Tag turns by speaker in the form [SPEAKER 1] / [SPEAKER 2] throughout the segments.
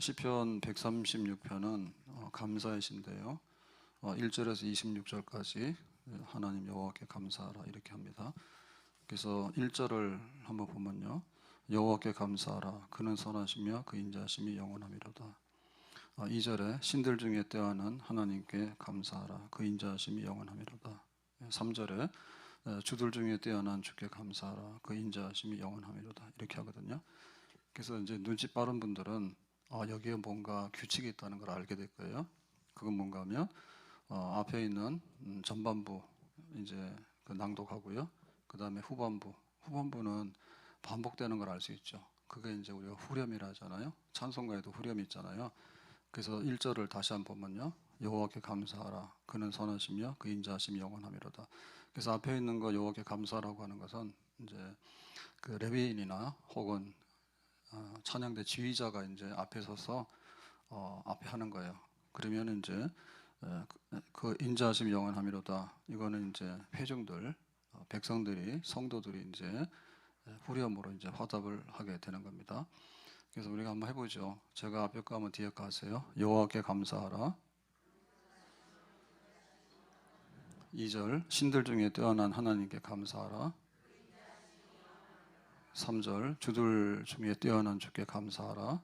[SPEAKER 1] 시편 136편은 감사의 시인데요. 1절에서 26절까지 하나님 여호와께 감사하라 이렇게 합니다. 그래서 1절을 한번 보면요. 여호와께 감사하라 그는 선하시며 그 인자하심이 영원하미로다. 2절에 신들 중에 뛰어난 하나님께 감사하라 그 인자하심이 영원하미로다. 3절에 주들 중에 뛰어난 주께 감사하라 그 인자하심이 영원하미로다 이렇게 하거든요. 그래서 이제 눈치 빠른 분들은 여기에 뭔가 규칙이 있다는 걸 알게 될 거예요. 그건 뭔가 하면 앞에 있는 전반부 이제 그 낭독하고요. 그 다음에 후반부는 반복되는 걸 알 수 있죠. 그게 이제 우리가 후렴이라 하잖아요. 찬송가에도 후렴이 있잖아요. 그래서 1절을 다시 한번 보면요. 여호와께 감사하라 그는 선하시며 그 인자하심이 영원하미로다. 그래서 앞에 있는 거 여호와께 감사라고 하는 것은 이제 그 레위인이나 혹은 찬양대 지휘자가 이제 앞에 서서 앞에 하는 거예요. 그러면 이제 그 인자하심이 영원하미로다. 이거는 이제 회중들, 백성들이 성도들이 이제 후렴으로 이제 화답을 하게 되는 겁니다. 그래서 우리가 한번 해보죠. 제가 앞에 거 하면 뒤에 거 하세요. 여호와께 감사하라. 2절 신들 중에 뛰어난 하나님께 감사하라. 3절 주들 중에 뛰어난 주께 감사하라.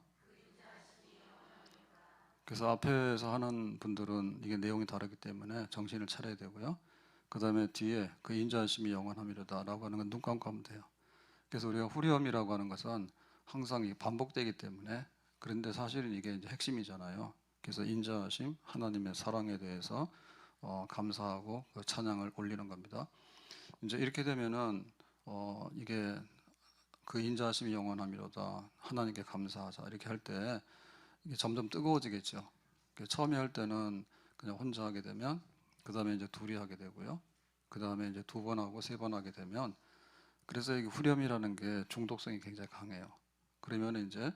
[SPEAKER 1] 그래서 앞에서 하는 분들은 이게 내용이 다르기 때문에 정신을 차려야 되고요. 그 다음에 뒤에 그 인자하심이 영원하미로다 라고 하는 건 눈 감고 하면 돼요. 그래서 우리가 후렴이라고 하는 것은 항상 반복되기 때문에, 그런데 사실은 이게 이제 핵심이잖아요. 그래서 인자하심, 하나님의 사랑에 대해서 감사하고 그 찬양을 올리는 겁니다. 이제 이렇게 되면은 이게 그 인자하심이 영원하미로다 하나님께 감사하자 이렇게 할 때 이게 점점 뜨거워지겠죠. 처음에 할 때는 그냥 혼자 하게 되면, 그 다음에 이제 둘이 하게 되고요. 그 다음에 이제 2번 하고 3번 하게 되면, 그래서 이게 후렴이라는 게 중독성이 굉장히 강해요. 그러면 이제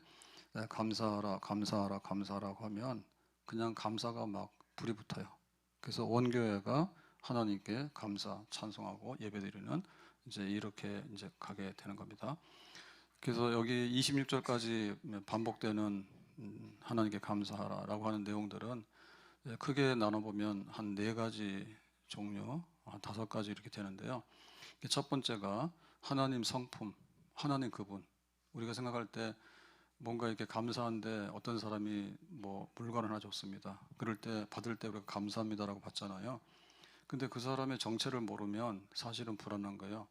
[SPEAKER 1] 감사하라, 감사하라, 감사하라고 하면 그냥 감사가 막 불이 붙어요. 그래서 원교회가 하나님께 감사, 찬송하고 예배드리는 이제 이렇게 이제 가게 되는 겁니다. 그래서 여기 26절까지 반복되는 하나님께 감사하라라고 하는 내용들은 크게 나눠보면 한 4가지 종류, 5가지 이렇게 되는데요. 첫 번째가 하나님 성품, 하나님 그분. 우리가 생각할 때 뭔가 이렇게 감사한데 어떤 사람이 뭐 물건을 하나 줬습니다. 그럴 때 받을 때 우리가 감사합니다라고 받잖아요. 근데 그 사람의 정체를 모르면 사실은 불안한 거예요.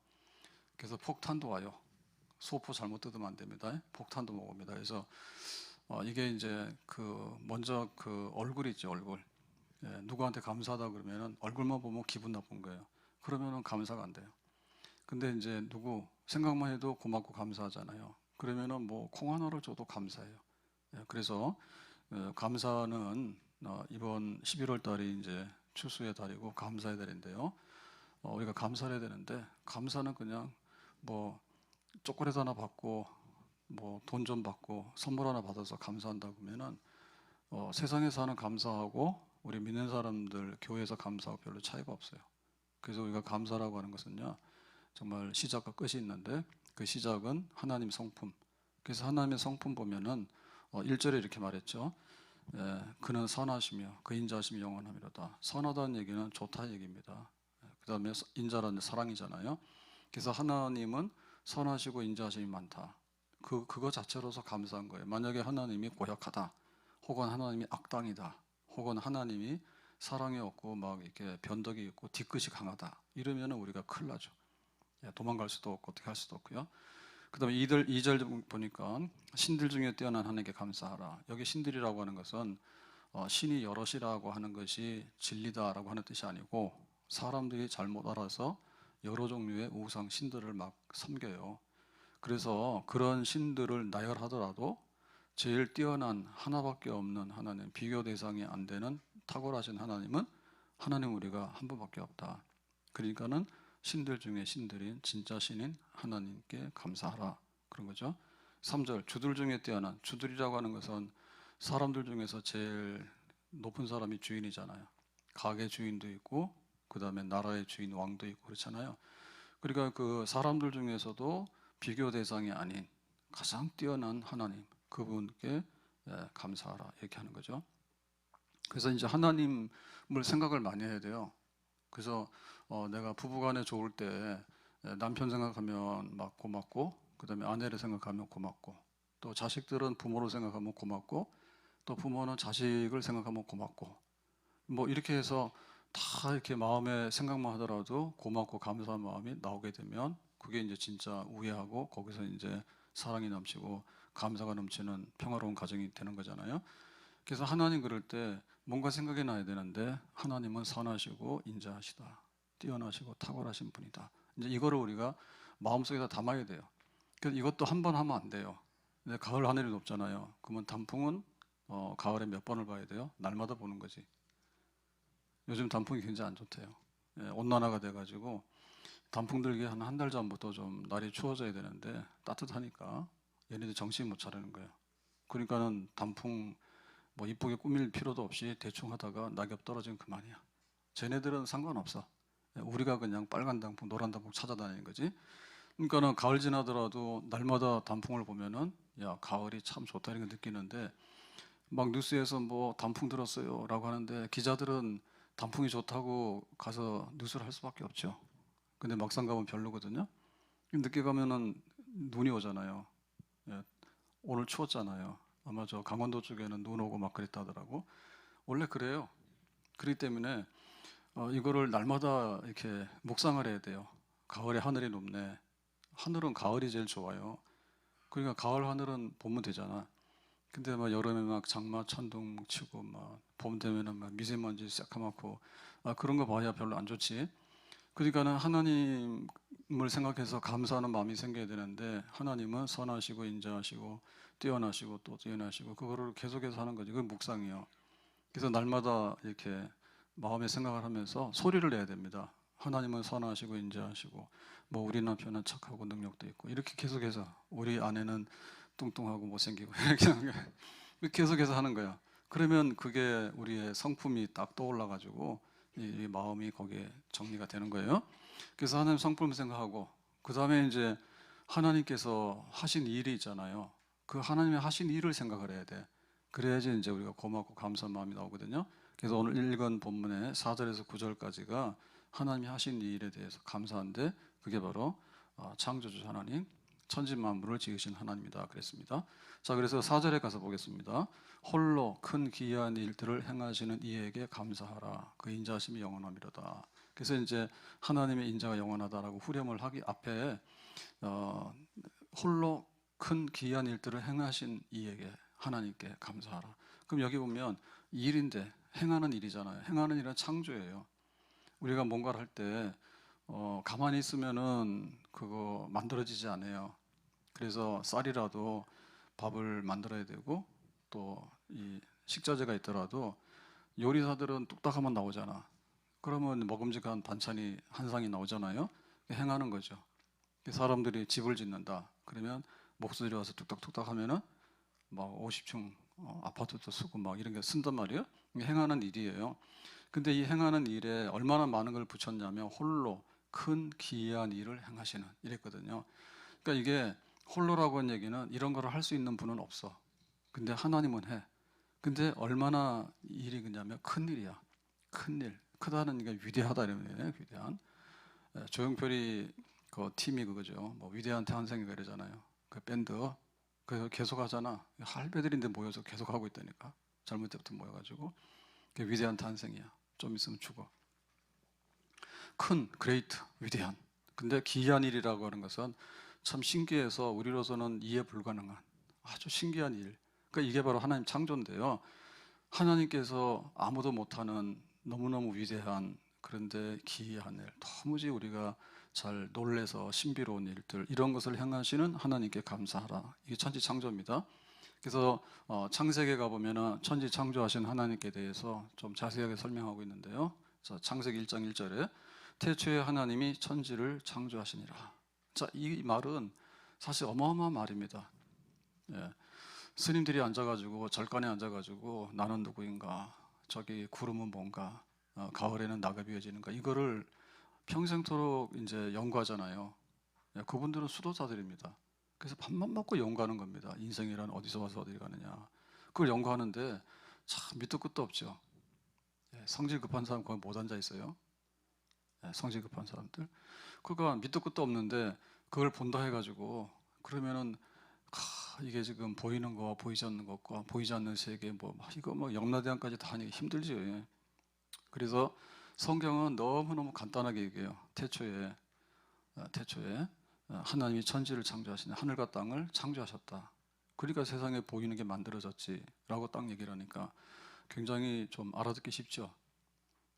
[SPEAKER 1] 그래서 폭탄도 와요. 소포 잘못 뜯으면 안 됩니다. 폭탄도 먹습니다. 그래서 이게 이제 먼저 그 얼굴이 있죠, 얼굴. 누구한테 감사하다 그러면은 얼굴만 보면 기분 나쁜 거예요. 그러면은 감사가 안 돼요. 근데 이제 누구 생각만 해도 고맙고 감사하잖아요. 그러면은 뭐 콩 하나를 줘도 감사해요. 그래서 감사는 이번 11월 달이 이제 추수의 달이고 감사의 달인데요. 우리가 감사를 해야 되는데, 감사는 그냥 뭐 초콜릿 하나 받고 뭐 돈 좀 받고 선물 하나 받아서 감사한다 그러면은 세상에서 하는 감사하고 우리 믿는 사람들 교회에서 감사하고 별로 차이가 없어요. 그래서 우리가 감사라고 하는 것은요, 정말 시작과 끝이 있는데 그 시작은 하나님 성품. 그래서 하나님의 성품 보면은 1절에 이렇게 말했죠. 그는 선하시며 그 인자하심이 영원하미로다. 선하다는 얘기는 좋다 얘기입니다. 그 다음에 인자라는 사랑이잖아요. 그래서 하나님은 선하시고 인자하심이 많다. 그거 자체로서 감사한 거예요. 만약에 하나님이 고약하다, 혹은 하나님이 악당이다, 혹은 하나님이 사랑이 없고 막 이렇게 변덕이 있고 뒤끝이 강하다, 이러면 우리가 큰일 나죠. 도망갈 수도 없고 어떻게 할 수도 없고요. 그 다음에 2절 보니까 신들 중에 뛰어난 하나님께 감사하라. 여기 신들이라고 하는 것은 신이 여럿이라고 하는 것이 진리다라고 하는 뜻이 아니고, 사람들이 잘못 알아서 여러 종류의 우상 신들을 막 섬겨요. 그래서 그런 신들을 나열하더라도 제일 뛰어난 하나밖에 없는 하나님, 비교 대상이 안 되는 탁월하신 하나님은 하나님 우리가 한 분밖에 없다. 그러니까는 신들 중에 신들인 진짜 신인 하나님께 감사하라, 그런 거죠. 3절 주들 중에 뛰어난, 주들이라고 하는 것은 사람들 중에서 제일 높은 사람이 주인이잖아요. 가게 주인도 있고 그 다음에 나라의 주인, 왕도 있고 그렇잖아요. 그러니까 그 사람들 중에서도 비교 대상이 아닌 가장 뛰어난 하나님, 그분께 감사하라 이렇게 하는 거죠. 그래서 이제 하나님을 생각을 많이 해야 돼요. 그래서 내가 부부간에 좋을 때 남편 생각하면 막 고맙고, 그다음에 아내를 생각하면 고맙고, 또 자식들은 부모를 생각하면 고맙고, 또 부모는 자식을 생각하면 고맙고, 뭐 이렇게 해서 다 이렇게 마음에 생각만 하더라도 고맙고 감사한 마음이 나오게 되면 그게 이제 진짜 우애하고 거기서 이제 사랑이 넘치고 감사가 넘치는 평화로운 가정이 되는 거잖아요. 그래서 하나님 그럴 때 뭔가 생각이 나야 되는데, 하나님은 선하시고 인자하시다, 뛰어나시고 탁월하신 분이다. 이제 이거를 우리가 마음속에다 담아야 돼요. 그래서 이것도 한 번 하면 안 돼요. 근데 가을 하늘이 높잖아요. 그러면 단풍은 가을에 몇 번을 봐야 돼요? 날마다 보는 거지. 요즘 단풍이 굉장히 안 좋대요. 온난화가 돼가지고 단풍 들기 한 달 전부터 좀 날이 추워져야 되는데 따뜻하니까 얘네들 정신 못 차리는 거예요. 그러니까는 단풍 뭐 이쁘게 꾸밀 필요도 없이 대충 하다가 낙엽 떨어지면 그만이야. 쟤네들은 상관없어. 우리가 그냥 빨간 단풍, 노란 단풍 찾아다니는 거지. 그러니까는 가을 지나더라도 날마다 단풍을 보면은 야, 가을이 참 좋다 이런 거 느끼는데, 막 뉴스에서 뭐 단풍 들었어요라고 하는데 기자들은 단풍이 좋다고 가서 뉴스를 할 수밖에 없죠. 근데 막상 가면 별로거든요. 늦게 가면은 눈이 오잖아요. 예, 오늘 추웠잖아요. 아마 저 강원도 쪽에는 눈 오고 막 그랬다 하더라고. 원래 그래요. 그렇기 때문에 이거를 날마다 이렇게 묵상을 해야 돼요. 가을에 하늘이 높네. 하늘은 가을이 제일 좋아요. 그러니까 가을 하늘은 보면 되잖아. 근데 막 여름에 막 장마 천둥 치고 막 봄 되면은 막 미세먼지 새까맣고 그런 거 봐야 별로 안 좋지. 그러니까는 하나님을 생각해서 감사하는 마음이 생겨야 되는데, 하나님은 선하시고 인자하시고 뛰어나시고 또 뛰어나시고 그거를 계속해서 하는 거지. 그게 묵상이에요. 그래서 날마다 이렇게 마음에 생각을 하면서 소리를 내야 됩니다. 하나님은 선하시고 인자하시고 뭐 우리 남편은 착하고 능력도 있고 이렇게 계속해서, 우리 아내는 뚱뚱하고 못생기고 이렇게 하는 거야. 계속해서 하는 거야. 그러면 그게 우리의 성품이 딱 떠올라가지고 이 마음이 거기에 정리가 되는 거예요. 그래서 하나님 성품 생각하고, 그 다음에 이제 하나님께서 하신 일이 있잖아요. 그 하나님의 하신 일을 생각을 해야 돼. 그래야지 이제 우리가 고맙고 감사한 마음이 나오거든요. 그래서 오늘 읽은 본문의 4절에서 9절까지가 하나님이 하신 일에 대해서 감사한데, 그게 바로 창조주 하나님, 천지 만물을 지으신 하나님이다 그랬습니다. 자, 그래서 4절에 가서 보겠습니다. 홀로 큰 기이한 일들을 행하시는 이에게 감사하라. 그 인자하심이 영원함이로다. 그래서 이제 하나님의 인자가 영원하다라고 후렴을 하기 앞에 홀로 큰 기이한 일들을 행하신 이에게, 하나님께 감사하라. 그럼 여기 보면 일인데 행하는 일이잖아요. 행하는 일은 창조예요. 우리가 뭔가를 할 때 가만히 있으면은 그거 만들어지지 않아요. 그래서 쌀이라도 밥을 만들어야 되고, 또 이 식자재가 있더라도 요리사들은 뚝딱하면 나오잖아. 그러면 먹음직한 반찬이 한 상이 나오잖아요. 행하는 거죠. 사람들이 집을 짓는다. 그러면 목수들이 와서 뚝딱뚝딱 하면은 막 50층 아파트도 쓰고 막 이런 게 쓴단 말이에요. 행하는 일이에요. 근데 이 행하는 일에 얼마나 많은 걸 붙였냐면 홀로 큰 기이한 일을 행하시는 이랬거든요. 그러니까 이게 홀로라고 하는 얘기는 이런 거를 할 수 있는 분은 없어. 근데 하나님은 해. 근데 얼마나 일이 그냐면 큰 일이야. 큰 일. 크다는 게 위대하다 이런 얘기예요. 위대한. 조용필이 그 팀이 그거죠. 뭐 위대한 탄생이가 이러잖아요. 그 밴드. 그 계속 하잖아. 할배들인데 모여서 계속 하고 있다니까. 젊을 때부터 모여가지고. 그게 위대한 탄생이야. 좀 있으면 죽어. 큰, 그레이트, 위대한. 근데 기이한 일이라고 하는 것은 참 신기해서 우리로서는 이해 불가능한 아주 신기한 일. 그러니까 이게 바로 하나님 창조인데요. 하나님께서 아무도 못하는 너무너무 위대한, 그런데 기이한 일, 도무지 우리가 잘 놀래서 신비로운 일들, 이런 것을 행하시는 하나님께 감사하라. 이게 천지 창조입니다. 그래서 창세기에 가보면 천지 창조하신 하나님께 대해서 좀 자세하게 설명하고 있는데요. 자, 창세기 1장 1절에 태초에 하나님이 천지를 창조하시니라. 자, 이 말은 사실 어마어마한 말입니다. 예. 스님들이 앉아가지고 절간에 앉아가지고 나는 누구인가, 저기 구름은 뭔가, 가을에는 낙엽이 펴지는가, 이거를 평생토록 이제 연구하잖아요. 예, 그분들은 수도자들입니다. 그래서 밥만 먹고 연구하는 겁니다. 인생이란 어디서 와서 어디 가느냐. 그걸 연구하는데 참 밑도 끝도 없죠. 예, 성질 급한 사람 거의 못 앉아 있어요. 예, 성질 급한 사람들. 그러니까 밑도 끝도 없는데 그걸 본다 해가지고 그러면은 이게 지금 보이는 거와 보이지 않는 것과 보이지 않는 세계 뭐 이거 뭐 영라대왕까지 다 하기 힘들죠. 예. 그래서 성경은 너무너무 간단하게 얘기해요. 태초에 하나님이 천지를 창조하시니 하늘과 땅을 창조하셨다. 그러니까 세상에 보이는 게 만들어졌지라고 딱 얘기를 하니까 굉장히 좀 알아듣기 쉽죠.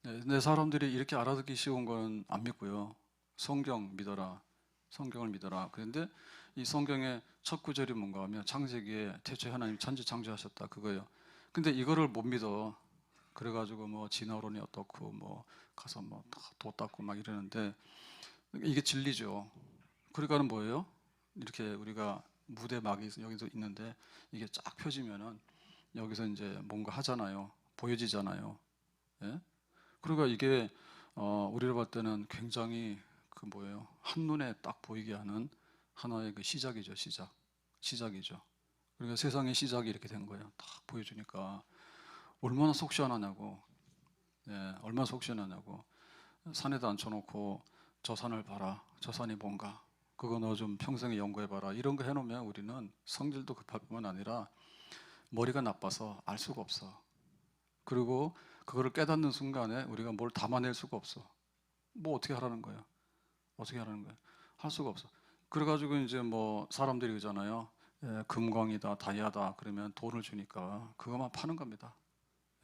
[SPEAKER 1] 네, 근데 사람들이 이렇게 알아듣기 쉬운 건 안 믿고요. 성경 믿어라. 성경을 믿어라. 그런데 이 성경의 첫 구절이 뭔가 하면 창세기에 태초에 하나님 천지 창조하셨다 그거예요. 근데 이거를 못 믿어. 그래가지고 뭐 진화론이 어떻고 뭐 가서 뭐 도 닦고 막 이러는데 이게 진리죠. 그러니까는 뭐예요? 이렇게 우리가 무대 막이 여기도 있는데 이게 쫙 펴지면은 여기서 이제 뭔가 하잖아요. 보여지잖아요. 예? 그러니까 이게 우리로 봤을 때는 굉장히 그 뭐예요? 한눈에 딱 보이게 하는 하나의 그 시작이죠. 시작이죠. 그러니까 세상의 시작이 이렇게 된 거예요. 딱 보여주니까 얼마나 속 시원하냐고. 예, 얼마나 속 시원하냐고. 산에다 앉혀놓고 저 산을 봐라. 저 산이 뭔가. 그거 너 좀 평생에 연구해봐라. 이런 거 해놓으면 우리는 성질도 급할 뿐만 아니라 머리가 나빠서 알 수가 없어. 그리고 그거를 깨닫는 순간에 우리가 뭘 담아낼 수가 없어. 뭐 어떻게 하라는 거예요? 어떻게 하라는 거예요? 할 수가 없어. 그래가지고 이제 뭐 사람들이 그러잖아요. 예, 금광이다, 다이아다. 그러면 돈을 주니까 그것만 파는 겁니다.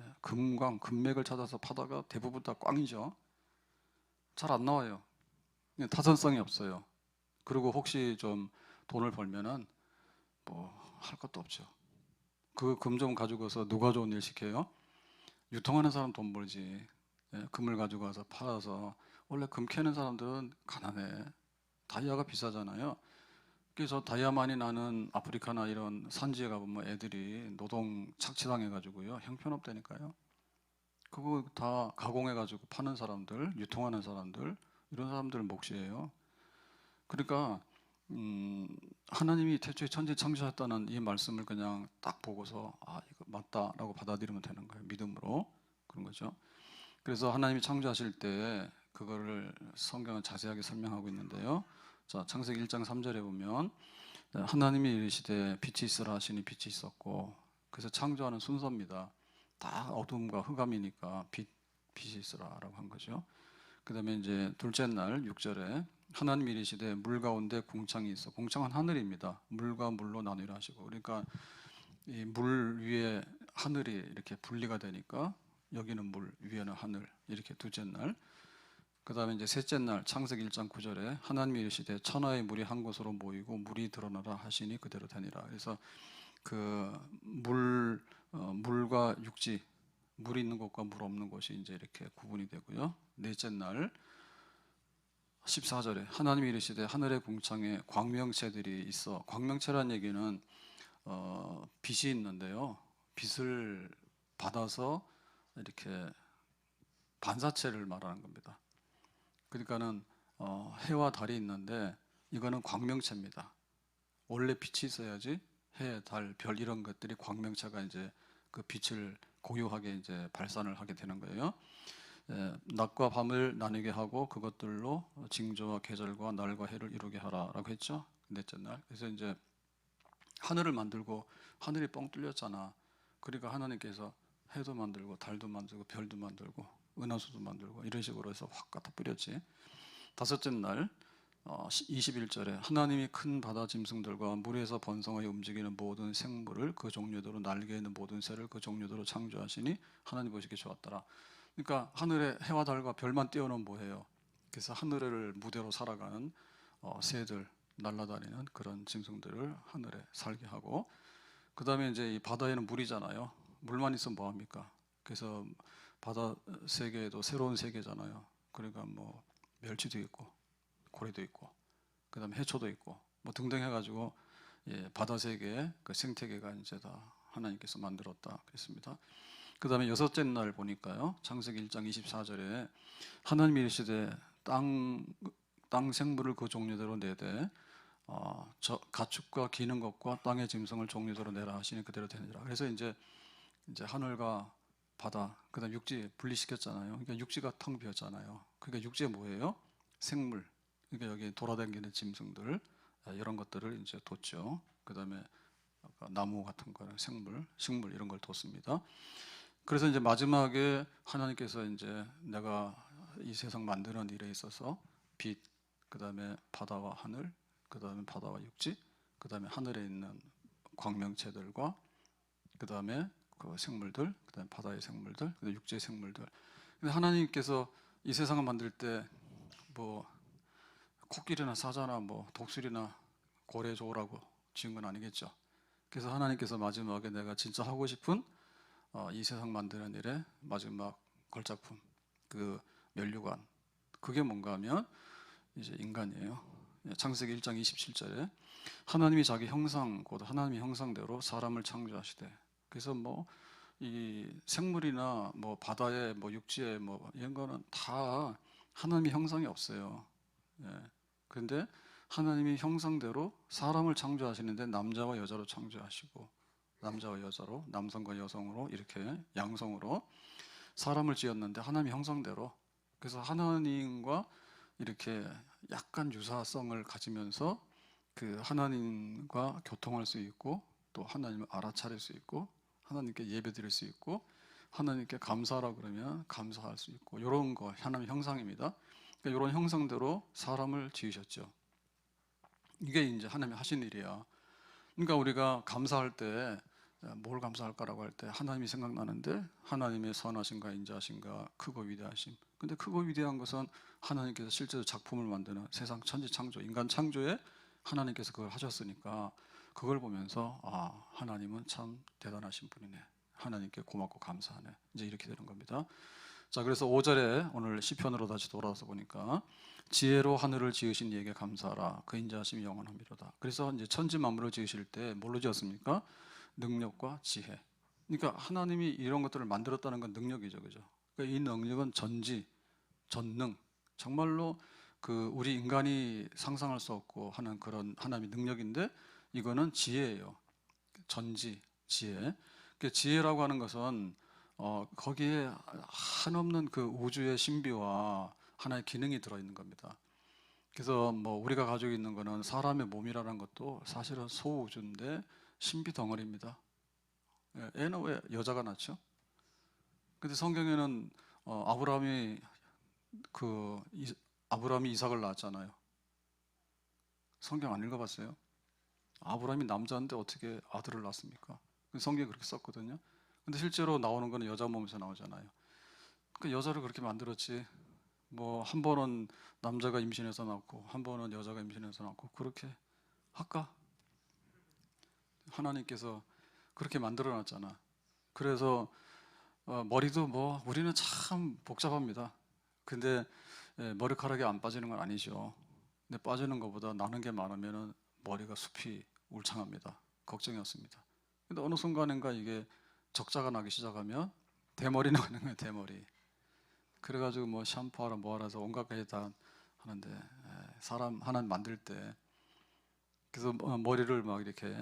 [SPEAKER 1] 예, 금맥을 찾아서 파다가 대부분 다 꽝이죠. 잘 안 나와요. 타선성이 없어요. 그리고 혹시 좀 돈을 벌면은 뭐 할 것도 없죠. 그 금 좀 가지고서 누가 좋은 일 시켜요? 유통하는 사람 돈 벌지. 예, 금을 가지고 와서 팔아서 원래 금 캐는 사람들은 가난해. 다이아가 비싸잖아요. 그래서 다이아만이 나는 아프리카나 이런 산지에 가보면 애들이 노동 착취당해가지고요 형편없다니까요. 그거 다 가공해가지고 파는 사람들, 유통하는 사람들 이런 사람들 몫이에요. 그러니까 하나님이 태초에 천지 창조하셨다는 이 말씀을 그냥 딱 보고서 아 이거 맞다라고 받아들이면 되는 거예요. 믿음으로 그런 거죠. 그래서 하나님이 창조하실 때 그거를 성경은 자세하게 설명하고 있는데요. 자 창세기 1장 3절에 보면 하나님이 이르시되 빛이 있으라 하시니 빛이 있었고 그래서 창조하는 순서입니다. 다 어둠과 흑암이니까 빛이 있으라라고 한 거죠. 그 다음에 이제 둘째 날 6절에 하나님이 이르시되 물 가운데 공창이 있어. 공창은 하늘입니다. 물과 물로 나누라 하시고 그러니까 이 물 위에 하늘이 이렇게 분리가 되니까 여기는 물 위에는 하늘 이렇게 둘째 날. 그 다음에 이제 셋째 날 창세기 1장 9절에 하나님이 이르시되 천하의 물이 한 곳으로 모이고 물이 드러나라 하시니 그대로 되니라. 그래서 그 물과 육지 물 있는 곳과 물 없는 곳이 이제 이렇게 구분이 되고요. 넷째 날 14절에 하나님이 이르시되 하늘의 궁창에 광명체들이 있어. 광명체란 얘기는 빛이 있는데요. 빛을 받아서 이렇게 반사체를 말하는 겁니다. 그러니까는 해와 달이 있는데 이거는 광명체입니다. 원래 빛이 있어야지 해, 달, 별 이런 것들이 광명체가 이제 그 빛을 고유하게 이제 발산을 하게 되는 거예요. 예, 낮과 밤을 나누게 하고 그것들로 징조와 계절과 날과 해를 이루게 하라라고 했죠. 넷째 날. 그래서 이제 하늘을 만들고 하늘이 뻥 뚫렸잖아. 그러니까 하나님께서 해도 만들고 달도 만들고 별도 만들고 은하수도 만들고 이런 식으로 해서 확 갖다 뿌렸지. 다섯째 날 21절에 하나님이 큰 바다 짐승들과 물에서 번성하여 움직이는 모든 생물을 그 종류대로 날개 있는 모든 새를 그 종류대로 창조하시니 하나님 보시기에 좋았더라. 그러니까 하늘에 해와 달과 별만 띄워놓으면 뭐해요? 그래서 하늘을 무대로 살아가는 새들 날아다니는 그런 짐승들을 하늘에 살게 하고 그 다음에 이제 이 바다에는 물이잖아요. 물만 있으면 뭐합니까? 그래서 바다 세계에도 새로운 세계잖아요. 그러니까 뭐 멸치도 있고 고래도 있고 그 다음에 해초도 있고 뭐 등등 해가지고 예, 바다 세계 그 생태계가 이제 다 하나님께서 만들었다 그랬습니다. 그 다음에 여섯째 날 보니까요 창세기 1장 24절에 하나님이 이르시되 땅 생물을 그 종류대로 내되 저 가축과 기는 것과 땅의 짐승을 종류대로 내라 하시니 그대로 되느니라. 그래서 이제 하늘과 바다, 그다음 육지 분리시켰잖아요. 그러니까 육지가 텅 비었잖아요. 그러니까 육지에 뭐예요? 생물. 그러니까 여기 돌아다니는 짐승들 이런 것들을 이제 뒀죠. 그다음에 아까 나무 같은 거는 생물, 식물 이런 걸 뒀습니다. 그래서 이제 마지막에 하나님께서 이제 내가 이 세상 만드는 일에 있어서 빛, 그다음에 바다와 하늘, 그다음에 바다와 육지, 그다음에 하늘에 있는 광명체들과 그다음에 그 생물들, 그다음에 바다의 생물들, 그다음에 육지의 생물들. 근데 하나님께서 이 세상을 만들 때 뭐 코끼리나 사자나 뭐 독수리나 고래 조라고 지은 건 아니겠죠. 그래서 하나님께서 마지막에 내가 진짜 하고 싶은 이 세상 만드는 일의 마지막 걸작품, 그 면류관. 그게 뭔가 하면 이제 인간이에요. 창세기 1장 27절에 하나님이 자기 형상, 곧 하나님의 형상대로 사람을 창조하시되. 그래서 뭐 이 생물이나 뭐 바다에 뭐 육지에 뭐 이런 거는 다 하나님의 형상이 없어요. 예. 그런데 하나님이 형상대로 사람을 창조하시는데 남자와 여자로 창조하시고 남자와 여자로, 남성과 여성으로 이렇게 양성으로 사람을 지었는데 하나님의 형상대로. 그래서 하나님과 이렇게 약간 유사성을 가지면서 그 하나님과 교통할 수 있고 또 하나님을 알아차릴 수 있고 하나님께 예배드릴 수 있고 하나님께 감사하라 그러면 감사할 수 있고 이런 거 하나님의 형상입니다. 그러니까 이런 형상대로 사람을 지으셨죠. 이게 이제 하나님이 하신 일이야. 그러니까 우리가 감사할 때 뭘 감사할까라고 할 때 하나님이 생각나는데 하나님의 선하신가 인자하신가 크고 위대하심. 근데 크고 위대한 것은 하나님께서 실제로 작품을 만드는 세상 천지 창조, 인간 창조에 하나님께서 그걸 하셨으니까 그걸 보면서 하나님은 참 대단하신 분이네. 하나님께 고맙고 감사하네. 이제 이렇게 되는 겁니다. 자, 그래서 5절에 오늘 시편으로 다시 돌아와서 보니까 지혜로 하늘을 지으신 이에게 감사하라. 그 인자하심이 영원함이로다. 그래서 이제 천지 만물을 지으실 때 뭘로 지었습니까? 능력과 지혜. 그러니까 하나님이 이런 것들을 만들었다는 건 능력이죠, 그죠? 그러니까 이 능력은 전지, 전능, 정말로 그 우리 인간이 상상할 수 없고 하는 그런 하나님의 능력인데 이거는 지혜예요. 전지, 지혜. 그 지혜라고 하는 것은 거기에 한없는 그 우주의 신비와 하나의 기능이 들어있는 겁니다. 그래서 뭐 우리가 가지고 있는 거는 사람의 몸이라는 것도 사실은 소우주인데 신비 덩어리입니다. 애는 왜 여자가 낳죠? 근데 성경에는 아브라함이 그 아브라함이 이삭을 낳았잖아요. 성경 안 읽어봤어요? 아브라함이 남자인데 어떻게 아들을 낳습니까? 성경에 그렇게 썼거든요. 근데 실제로 나오는 거는 여자 몸에서 나오잖아요. 그 여자를 그렇게 만들었지. 뭐 한 번은 남자가 임신해서 낳고 한 번은 여자가 임신해서 낳고 그렇게 할까? 하나님께서 그렇게 만들어 놨잖아. 그래서 머리도 뭐 우리는 참 복잡합니다. 근데 머리카락이 안 빠지는 건 아니죠. 근데 빠지는 것보다 나는 게 많으면은 머리가 숲이 울창합니다. 걱정이었습니다. 근데 어느 순간인가 이게 적자가 나기 시작하면 대머리 나는 거예요, 대머리. 그래가지고 뭐 샴푸하라 뭐하라 해서 온갖 가지 다 하는데 사람 하나 만들 때 그래서 머리를 막 이렇게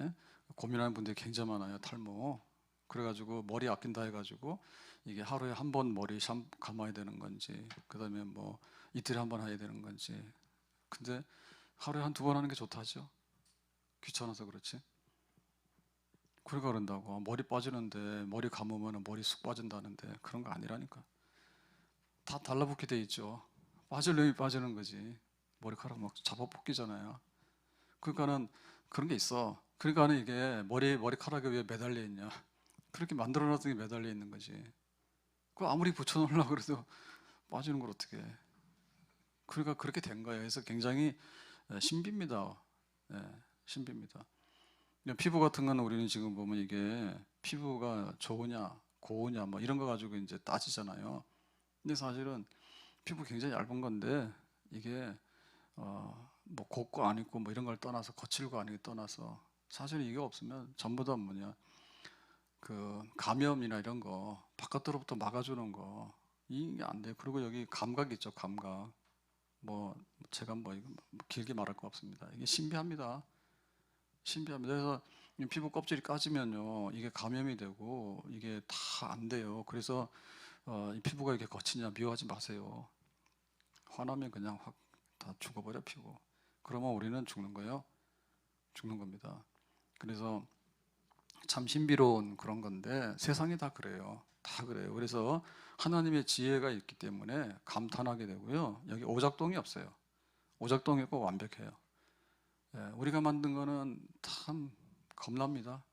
[SPEAKER 1] 고민하는 분들이 굉장히 많아요. 탈모. 그래가지고 머리 아낀다 해가지고 이게 하루에 한 번 머리 감아야 되는 건지 그다음에 뭐 이틀에 한 번 해야 되는 건지. 근데 하루에 한 두 번 하는 게 좋다죠. 귀찮아서 그렇지. 그러니까 그런다고 머리 빠지는데 머리 감으면 머리 쑥 빠진다는데 그런 거 아니라니까. 다 달라붙게 돼 있죠. 빠질 놈이 빠지는 거지. 머리카락 막 잡아 벗기잖아요. 그러니까는 그런 게 있어. 그러니까는 이게 머리카락에 왜 매달려 있냐? 그렇게 만들어놨더니 매달려 있는 거지. 그 아무리 붙여놓으려고 그래도 빠지는 걸 어떻게 해? 그러니까 그렇게 된 거예요. 그래서 굉장히 신비입니다. 신비입니다. 피부 같은 건 우리는 지금 보면 이게 피부가 좋으냐, 고우냐, 뭐 이런 거 가지고 이제 따지잖아요. 근데 사실은 피부 굉장히 얇은 건데 이게 뭐 곱고 안 있고 뭐 이런 걸 떠나서 거칠고 아니고 떠나서 사실 이게 없으면 전부 다 뭐냐 그 감염이나 이런 거 바깥으로부터 막아주는 거 이게 안 돼요. 그리고 여기 감각 있죠, 감각. 뭐 제가 뭐 이거 길게 말할 거 없습니다. 이게 신비합니다. 신비합니다. 그래서 이 피부 껍질이 까지면요, 이게 감염이 되고 이게 다 안 돼요. 그래서 이 피부가 이렇게 거치냐 미워하지 마세요. 화나면 그냥 확 다 죽어버려 피고. 그러면 우리는 죽는 거예요. 죽는 겁니다. 그래서 참 신비로운 그런 건데 세상이 다 그래요. 다 그래요. 그래서 하나님의 지혜가 있기 때문에 감탄하게 되고요. 여기 오작동이 없어요. 오작동이 없고 완벽해요. 예, 우리가 만든 거는 참 겁납니다.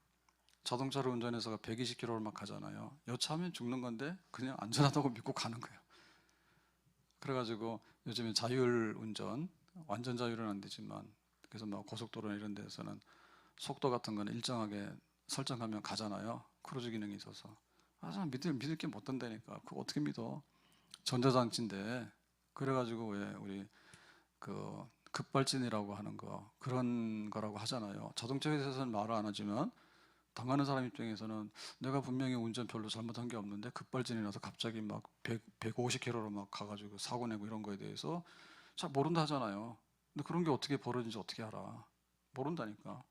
[SPEAKER 1] 자동차를 운전해서 120km를 막 가잖아요. 여차하면 죽는 건데 그냥 안전하다고 믿고 가는 거예요. 그래가지고 요즘에 자율 운전, 완전 자율은 안 되지만, 그래서 막 고속도로나 이런 데서는 속도 같은 거는 일정하게 설정하면 가잖아요. 크루즈 기능이 있어서. 참 믿을 게 못 된다니까. 그거 어떻게 믿어? 전자장치인데. 그래가지고 왜 우리 그 급발진이라고 하는 거, 그런 거라고 하잖아요. 자동차 회사에서는 말을 안 하지만 당하는 사람 입장에서는 내가 분명히 운전 별로 잘못한 게 없는데 급발진이 나서 갑자기 막 150km로 막 가가지고 사고 내고 이런 거에 대해서 잘 모른다 하잖아요. 근데 그런 게 어떻게 벌어진지 어떻게 알아? 모른다니까.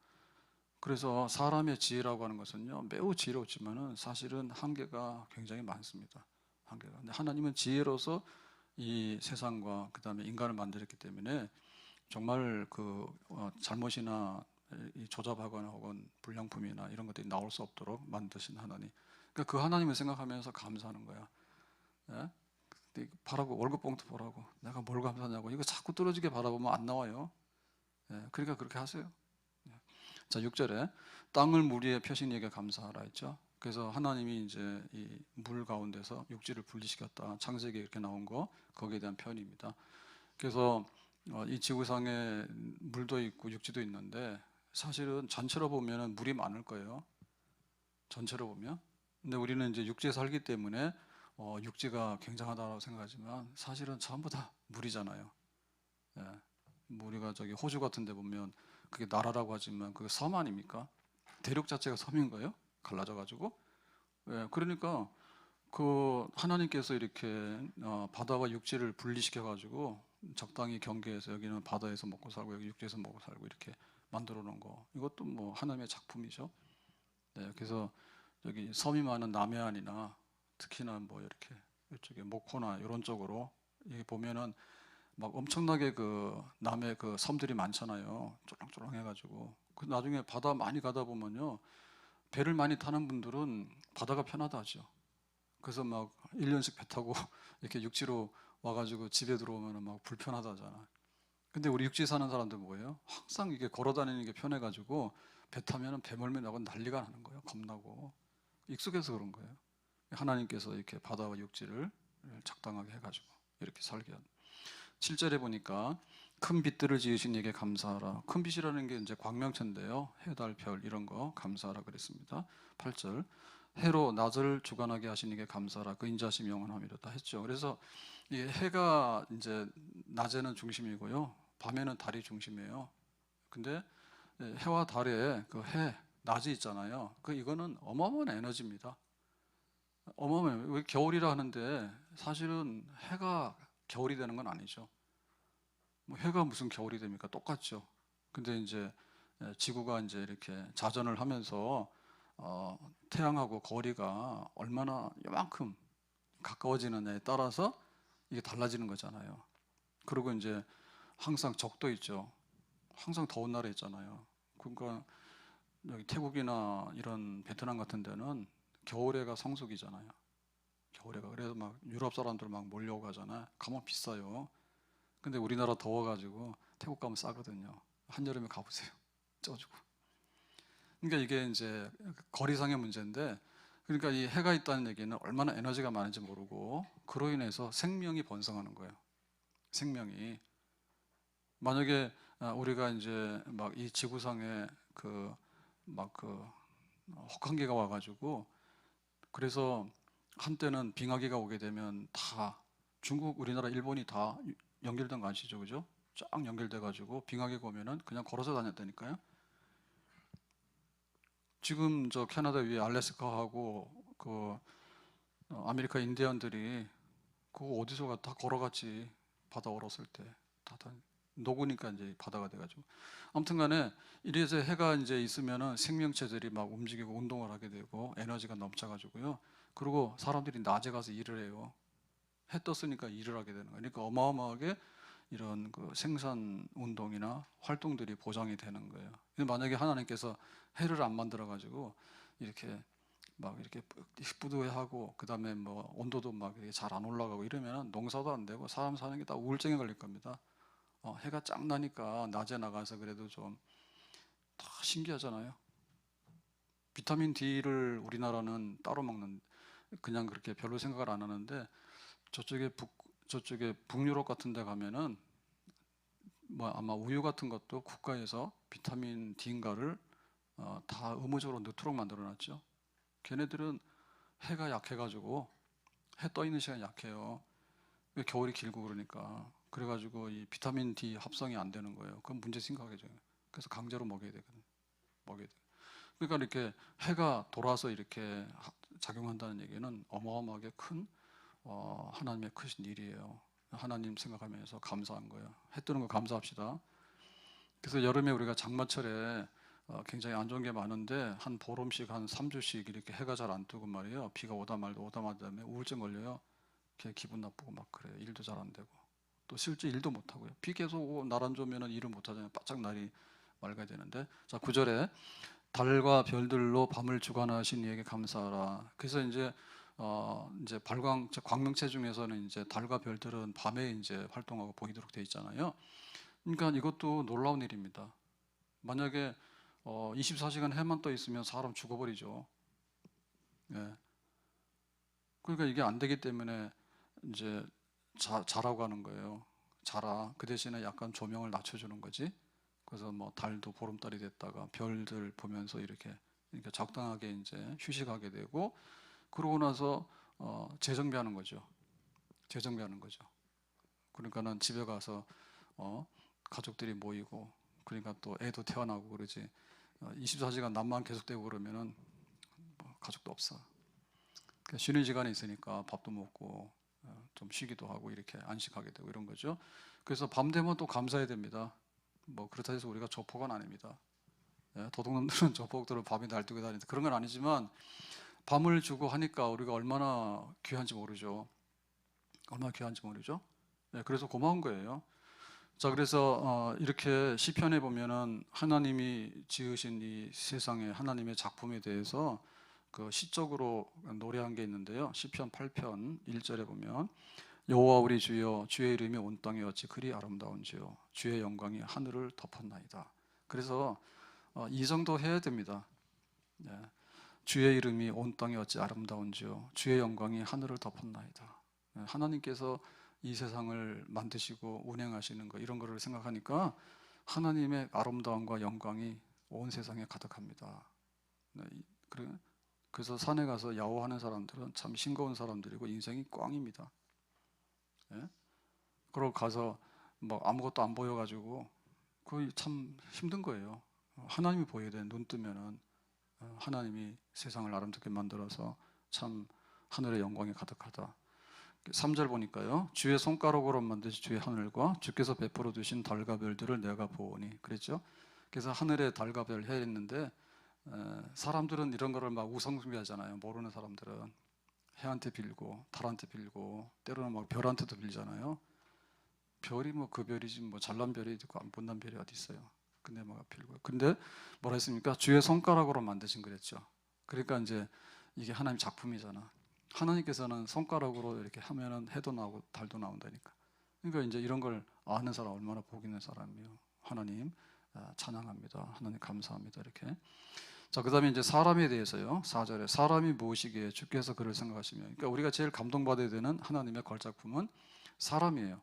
[SPEAKER 1] 그래서 사람의 지혜라고 하는 것은요, 매우 지혜롭지만은 사실은 한계가 굉장히 많습니다. 한계가. 근데 하나님은 지혜로서 이 세상과 그 다음에 인간을 만들었기 때문에 정말 그 잘못이나 이 조잡하거나 혹은 불량품이나 이런 것들이 나올 수 없도록 만드신 하나님. 그러니까 그 하나님을 생각하면서 감사하는 거야. 예? 근데 바라고 월급 봉투 보라고 내가 뭘 감사하냐고 이거 자꾸 떨어지게 바라보면 안 나와요. 예, 그러니까 그렇게 하세요. 예. 자, 6절에 땅을 물 위에 펴신 이에게 감사하라 했죠. 그래서 하나님이 이제 이 물 가운데서 육지를 분리시켰다. 창세기에 이렇게 나온 거 거기에 대한 표현입니다. 그래서 이 지구상에 물도 있고 육지도 있는데 사실은 전체로 보면 물이 많을 거예요. 전체로 보면. 근데 우리는 이제 육지에 살기 때문에 육지가 굉장하다고 생각하지만 사실은 전부 다 물이잖아요. 예. 우리가 저기 호주 같은 데 보면 그게 나라라고 하지만 그게 섬 아닙니까? 대륙 자체가 섬인 거예요. 갈라져 가지고. 예. 그러니까 그 하나님께서 이렇게 바다와 육지를 분리시켜 가지고 적당히 경계해서 여기는 바다에서 먹고 살고 여기 육지에서 먹고 살고 이렇게 만들어 놓은 거, 이것도 뭐 하나님의 작품이죠. 네, 그래서 여기 섬이 많은 남해안이나 특히나 뭐 이렇게 이쪽에 목포나 이런 쪽으로 여기 보면은 막 엄청나게 그 남해 그 섬들이 많잖아요. 쫄랑쫄랑 해가지고 그 나중에 바다 많이 가다 보면요, 배를 많이 타는 분들은 바다가 편하다 하죠. 그래서 막 1년씩 배 타고 이렇게 육지로 와가지고 집에 들어오면 막 불편하다 하잖아. 근데 우리 육지에 사는 사람들 뭐예요? 항상 이게 걸어 다니는 게 편해가지고 배 타면은 배멀미 나고 난리가 나는 거예요. 겁나고. 익숙해서 그런 거예요. 하나님께서 이렇게 바다와 육지를 적당하게 해가지고 이렇게 살게 한. 7절에 보니까 큰 빛들을 지으신 이에게 감사하라. 큰 빛이라는 게 이제 광명체인데요. 해, 달, 별 이런 거 감사하라 그랬습니다. 8절 해로 낮을 주관하게 하신 이에게 감사하라. 그 인자심 영원함이로다 했죠. 그래서 이 해가 이제 낮에는 중심이고요, 밤에는 달이 중심이에요. 근데 해와 달의 그 해, 낮이 있잖아요. 그 이거는 어마어마한 에너지입니다. 어마어마해요. 왜 겨울이라 하는데 사실은 해가 겨울이 되는 건 아니죠. 뭐 해가 무슨 겨울이 됩니까? 똑같죠. 근데 이제 지구가 이제 이렇게 자전을 하면서 태양하고 거리가 얼마나 이만큼 가까워지느냐에 따라서 이게 달라지는 거잖아요. 그리고 이제 항상 적도 있죠. 항상 더운 나라 있잖아요. 그러니까 여기 태국이나 이런 베트남 같은 데는 겨울에가 성수기잖아요. 겨울에가. 그래서 막 유럽 사람들 막 몰려오고 하잖아요. 가면 비싸요. 근데 우리나라 더워가지고 태국 가면 싸거든요. 한여름에 가보세요. 쪄주고. 그러니까 이게 이제 거리상의 문제인데, 그러니까 이 해가 있다는 얘기는 얼마나 에너지가 많은지 모르고 그로 인해서 생명이 번성하는 거예요. 생명이. 만약에 우리가 이제 막 이 지구상에 그 막 그 혹한기가 와가지고 그래서 한때는 빙하기가 오게 되면 다 중국, 우리나라, 일본이 다 연결된 거 아시죠, 그죠? 쫙 연결돼가지고 빙하기가 오면은 그냥 걸어서 다녔다니까요. 지금 저 캐나다 위에 알래스카하고 그 아메리카 인디언들이 그거 어디서 다 걸어갔지, 바다 얼었을 때. 다 녹으니까 이제 바다가 돼가지고. 아무튼간에 이래서 해가 이제 있으면은 생명체들이 막 움직이고 운동을 하게 되고 에너지가 넘쳐가지고요. 그리고 사람들이 낮에 가서 일을 해요. 해 떴으니까 일을 하게 되는 거예요. 그러니까 어마어마하게 이런 그 생산 운동이나 활동들이 보장이 되는 거예요. 근데 만약에 하나님께서 해를 안 만들어 가지고 이렇게 막 이렇게 뿌듯해하고 그다음에 뭐 온도도 막 잘 안 올라가고 이러면 농사도 안 되고 사람 사는 게 다 우울증에 걸릴 겁니다. 해가 쫙 나니까 낮에 나가서 그래도 좀 다 신기하잖아요. 비타민 D를 우리나라는 따로 먹는, 그냥 그렇게 별로 생각을 안 하는데 저쪽에 북유럽 같은 데 가면은 뭐 아마 우유 같은 것도 국가에서 비타민 D인가를 다 의무적으로 넣도록 만들어 놨죠. 걔네들은 해가 약해가지고 해 떠 있는 시간이 약해요. 겨울이 길고 그러니까. 그래가지고 이 비타민 D 합성이 안 되는 거예요. 그럼 문제 심각해져요. 그래서 강제로 먹여야 되거든요. 먹여야 돼. 그러니까 이렇게 해가 돌아서 이렇게 작용한다는 얘기는 어마어마하게 큰 하나님의 크신 일이에요. 하나님 생각하면서 감사한 거예요. 해 뜨는 거 감사합시다. 그래서 여름에 우리가 장마철에 굉장히 안 좋은 게 많은데 한 보름씩 한 3주씩 이렇게 해가 잘 안 뜨고 말이에요. 비가 오다 말다 오다 말다면 우울증 걸려요. 기분 나쁘고 막 그래요. 일도 잘 안 되고 또 실제 일도 못 하고요. 비 계속 오고 날 안 좋으면 일을 못 하잖아요. 바짝 날이 맑아야 되는데. 자, 9절에 달과 별들로 밤을 주관하신 이에게 감사하라. 그래서 이제 광명체 중에서는 이제 달과 별들은 밤에 이제 활동하고 보이도록 돼 있잖아요. 그러니까 이것도 놀라운 일입니다. 만약에 24시간 해만 떠 있으면 사람 죽어버리죠. 예. 그러니까 이게 안 되기 때문에 이제 자라고 하는 거예요. 자라. 그 대신에 약간 조명을 낮춰주는 거지. 그래서 뭐 달도 보름달이 됐다가 별들 보면서 이렇게 적당하게 이제 휴식하게 되고, 그러고 나서 재정비하는 거죠. 재정비하는 거죠. 그러니까는 집에 가서 가족들이 모이고, 그러니까 또 애도 태어나고 그러지. 24시간 낮만 계속되고 그러면은 뭐 가족도 없어. 쉬는 시간이 있으니까 밥도 먹고 좀 쉬기도 하고 이렇게 안식하게 되고 이런 거죠. 그래서 밤 되면 또 감사해야 됩니다. 뭐 그렇다 해서 우리가 조폭은 아닙니다. 도둑놈들은 조폭들은 밤에 날뛰고 다니는데 그런 건 아니지만 밤을 주고 하니까 우리가 얼마나 귀한지 모르죠. 얼마나 귀한지 모르죠. 그래서 고마운 거예요. 자, 그래서 이렇게 시편에 보면은 하나님이 지으신 이 세상의 하나님의 작품에 대해서 그 시적으로 노래한 게 있는데요. 시편 8편 1절에 보면 여호와 우리 주여 주의 이름이 온 땅에 어찌 그리 아름다운지요 주의 영광이 하늘을 덮었나이다. 그래서 이 정도 해야 됩니다. 네. 주의 이름이 온 땅에 어찌 아름다운지요 주의 영광이 하늘을 덮었나이다. 네. 하나님께서 이 세상을 만드시고 운행하시는 거 이런 거를 생각하니까 하나님의 아름다움과 영광이 온 세상에 가득합니다. 네. 그래서 산에 가서 야호하는 사람들은 참 싱거운 사람들이고 인생이 꽝입니다. 예? 그러고 가서 뭐 아무것도 안 보여가지고 그게 참 힘든 거예요. 하나님이 보여야 돼. 눈 뜨면은 하나님이 세상을 아름답게 만들어서 참 하늘의 영광이 가득하다. 3절 보니까요. 주의 손가락으로 만드신 주의 하늘과 주께서 베풀어 두신 달과 별들을 내가 보오니 그랬죠. 그래서 하늘에 달과 별 해했는데 사람들은 이런 거를 막 우상숭배하잖아요. 모르는 사람들은 해한테 빌고 달한테 빌고 때로는 막 별한테도 빌잖아요. 별이 뭐 그 별이지 뭐 잘난 별이 있고 못난 별이 어디 있어요. 근데 막 빌고. 근데 뭐라 했습니까? 주의 손가락으로 만드신 그랬죠. 그러니까 이제 이게 하나님 작품이잖아. 하나님께서는 손가락으로 이렇게 하면은 해도 나오고 달도 나온다니까. 그러니까 이제 이런 걸 아는 사람 얼마나 복 있는 사람이에요. 하나님 찬양합니다. 하나님 감사합니다. 이렇게. 자, 그 다음에 이제 사람에 대해서요. 4절에 사람이 무엇이기에 주께서 그를 생각하시며. 그러니까 우리가 제일 감동받아야 되는 하나님의 걸작품은 사람이에요.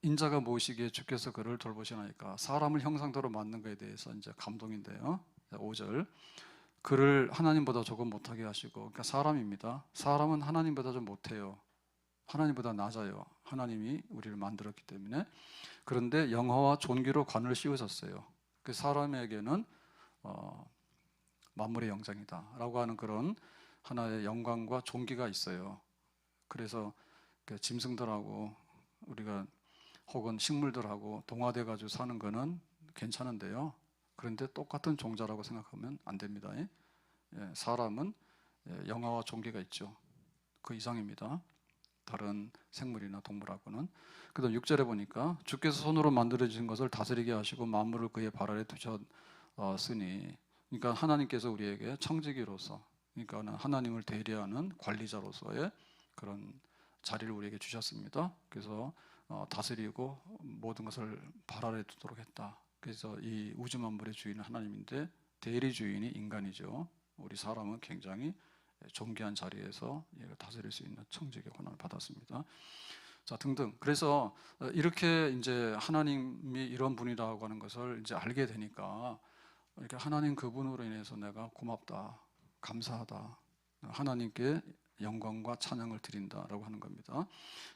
[SPEAKER 1] 인자가 무엇이기에 주께서 그를 돌보시나이까. 사람을 형상대로 만든 것에 대해서 이제 감동인데요. 5절 그를 하나님보다 조금 못하게 하시고. 그러니까 사람입니다. 사람은 하나님보다 좀 못해요. 하나님보다 낮아요. 하나님이 우리를 만들었기 때문에. 그런데 영화와 존귀로 관을 씌우셨어요. 그 사람에게는 만물의 영장이다 라고 하는 그런 하나의 영광과 존귀가 있어요. 그래서 그 짐승들하고 우리가 혹은 식물들하고 동화돼 가지고 사는 거는 괜찮은데요. 그런데 똑같은 종자라고 생각하면 안 됩니다. 사람은 영화와 종기가 있죠. 그 이상입니다. 다른 생물이나 동물하고는. 그다음 6절에 보니까 주께서 손으로 만들어 주신 것을 다스리게 하시고 만물을 그의 발 아래 두셨으니, 그러니까 하나님께서 우리에게 청지기로서, 그러니까 하나님을 대리하는 관리자로서의 그런 자리를 우리에게 주셨습니다. 그래서 다스리고 모든 것을 발 아래 두도록 했다. 그래서 이 우주 만물의 주인은 하나님인데 대리 주인이 인간이죠. 우리 사람은 굉장히 존귀한 자리에서 다스릴 수 있는 청지기의 권한을 받았습니다. 자, 등등. 그래서 이렇게 이제 하나님이 이런 분이라고 하는 것을 이제 알게 되니까 이렇게 하나님 그분으로 인해서 내가 고맙다, 감사하다, 하나님께 영광과 찬양을 드린다라고 하는 겁니다.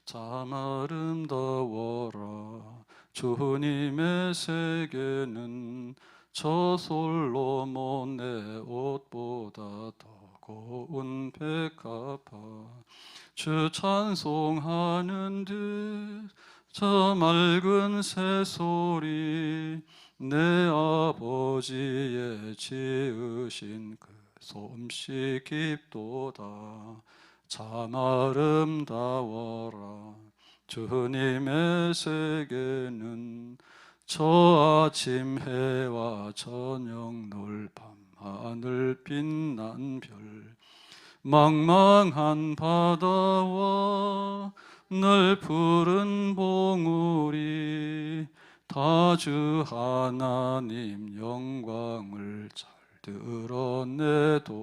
[SPEAKER 1] 참 아름다워라 주님의 세계는 저 솔로몬의 옷보다 더 고운 백합화, 주 찬송하는 듯 저 맑은 새소리, 내 아버지의 지으신 그 솜씨 깊도다. 참 아름다워라 주님의 세계는 저 아침 해와 저녁 노을 밤 하늘 빛난 별, 망망한 바다와 넓푸른 봉우리, 다 주 하나님 영광을 잘 드러내도다.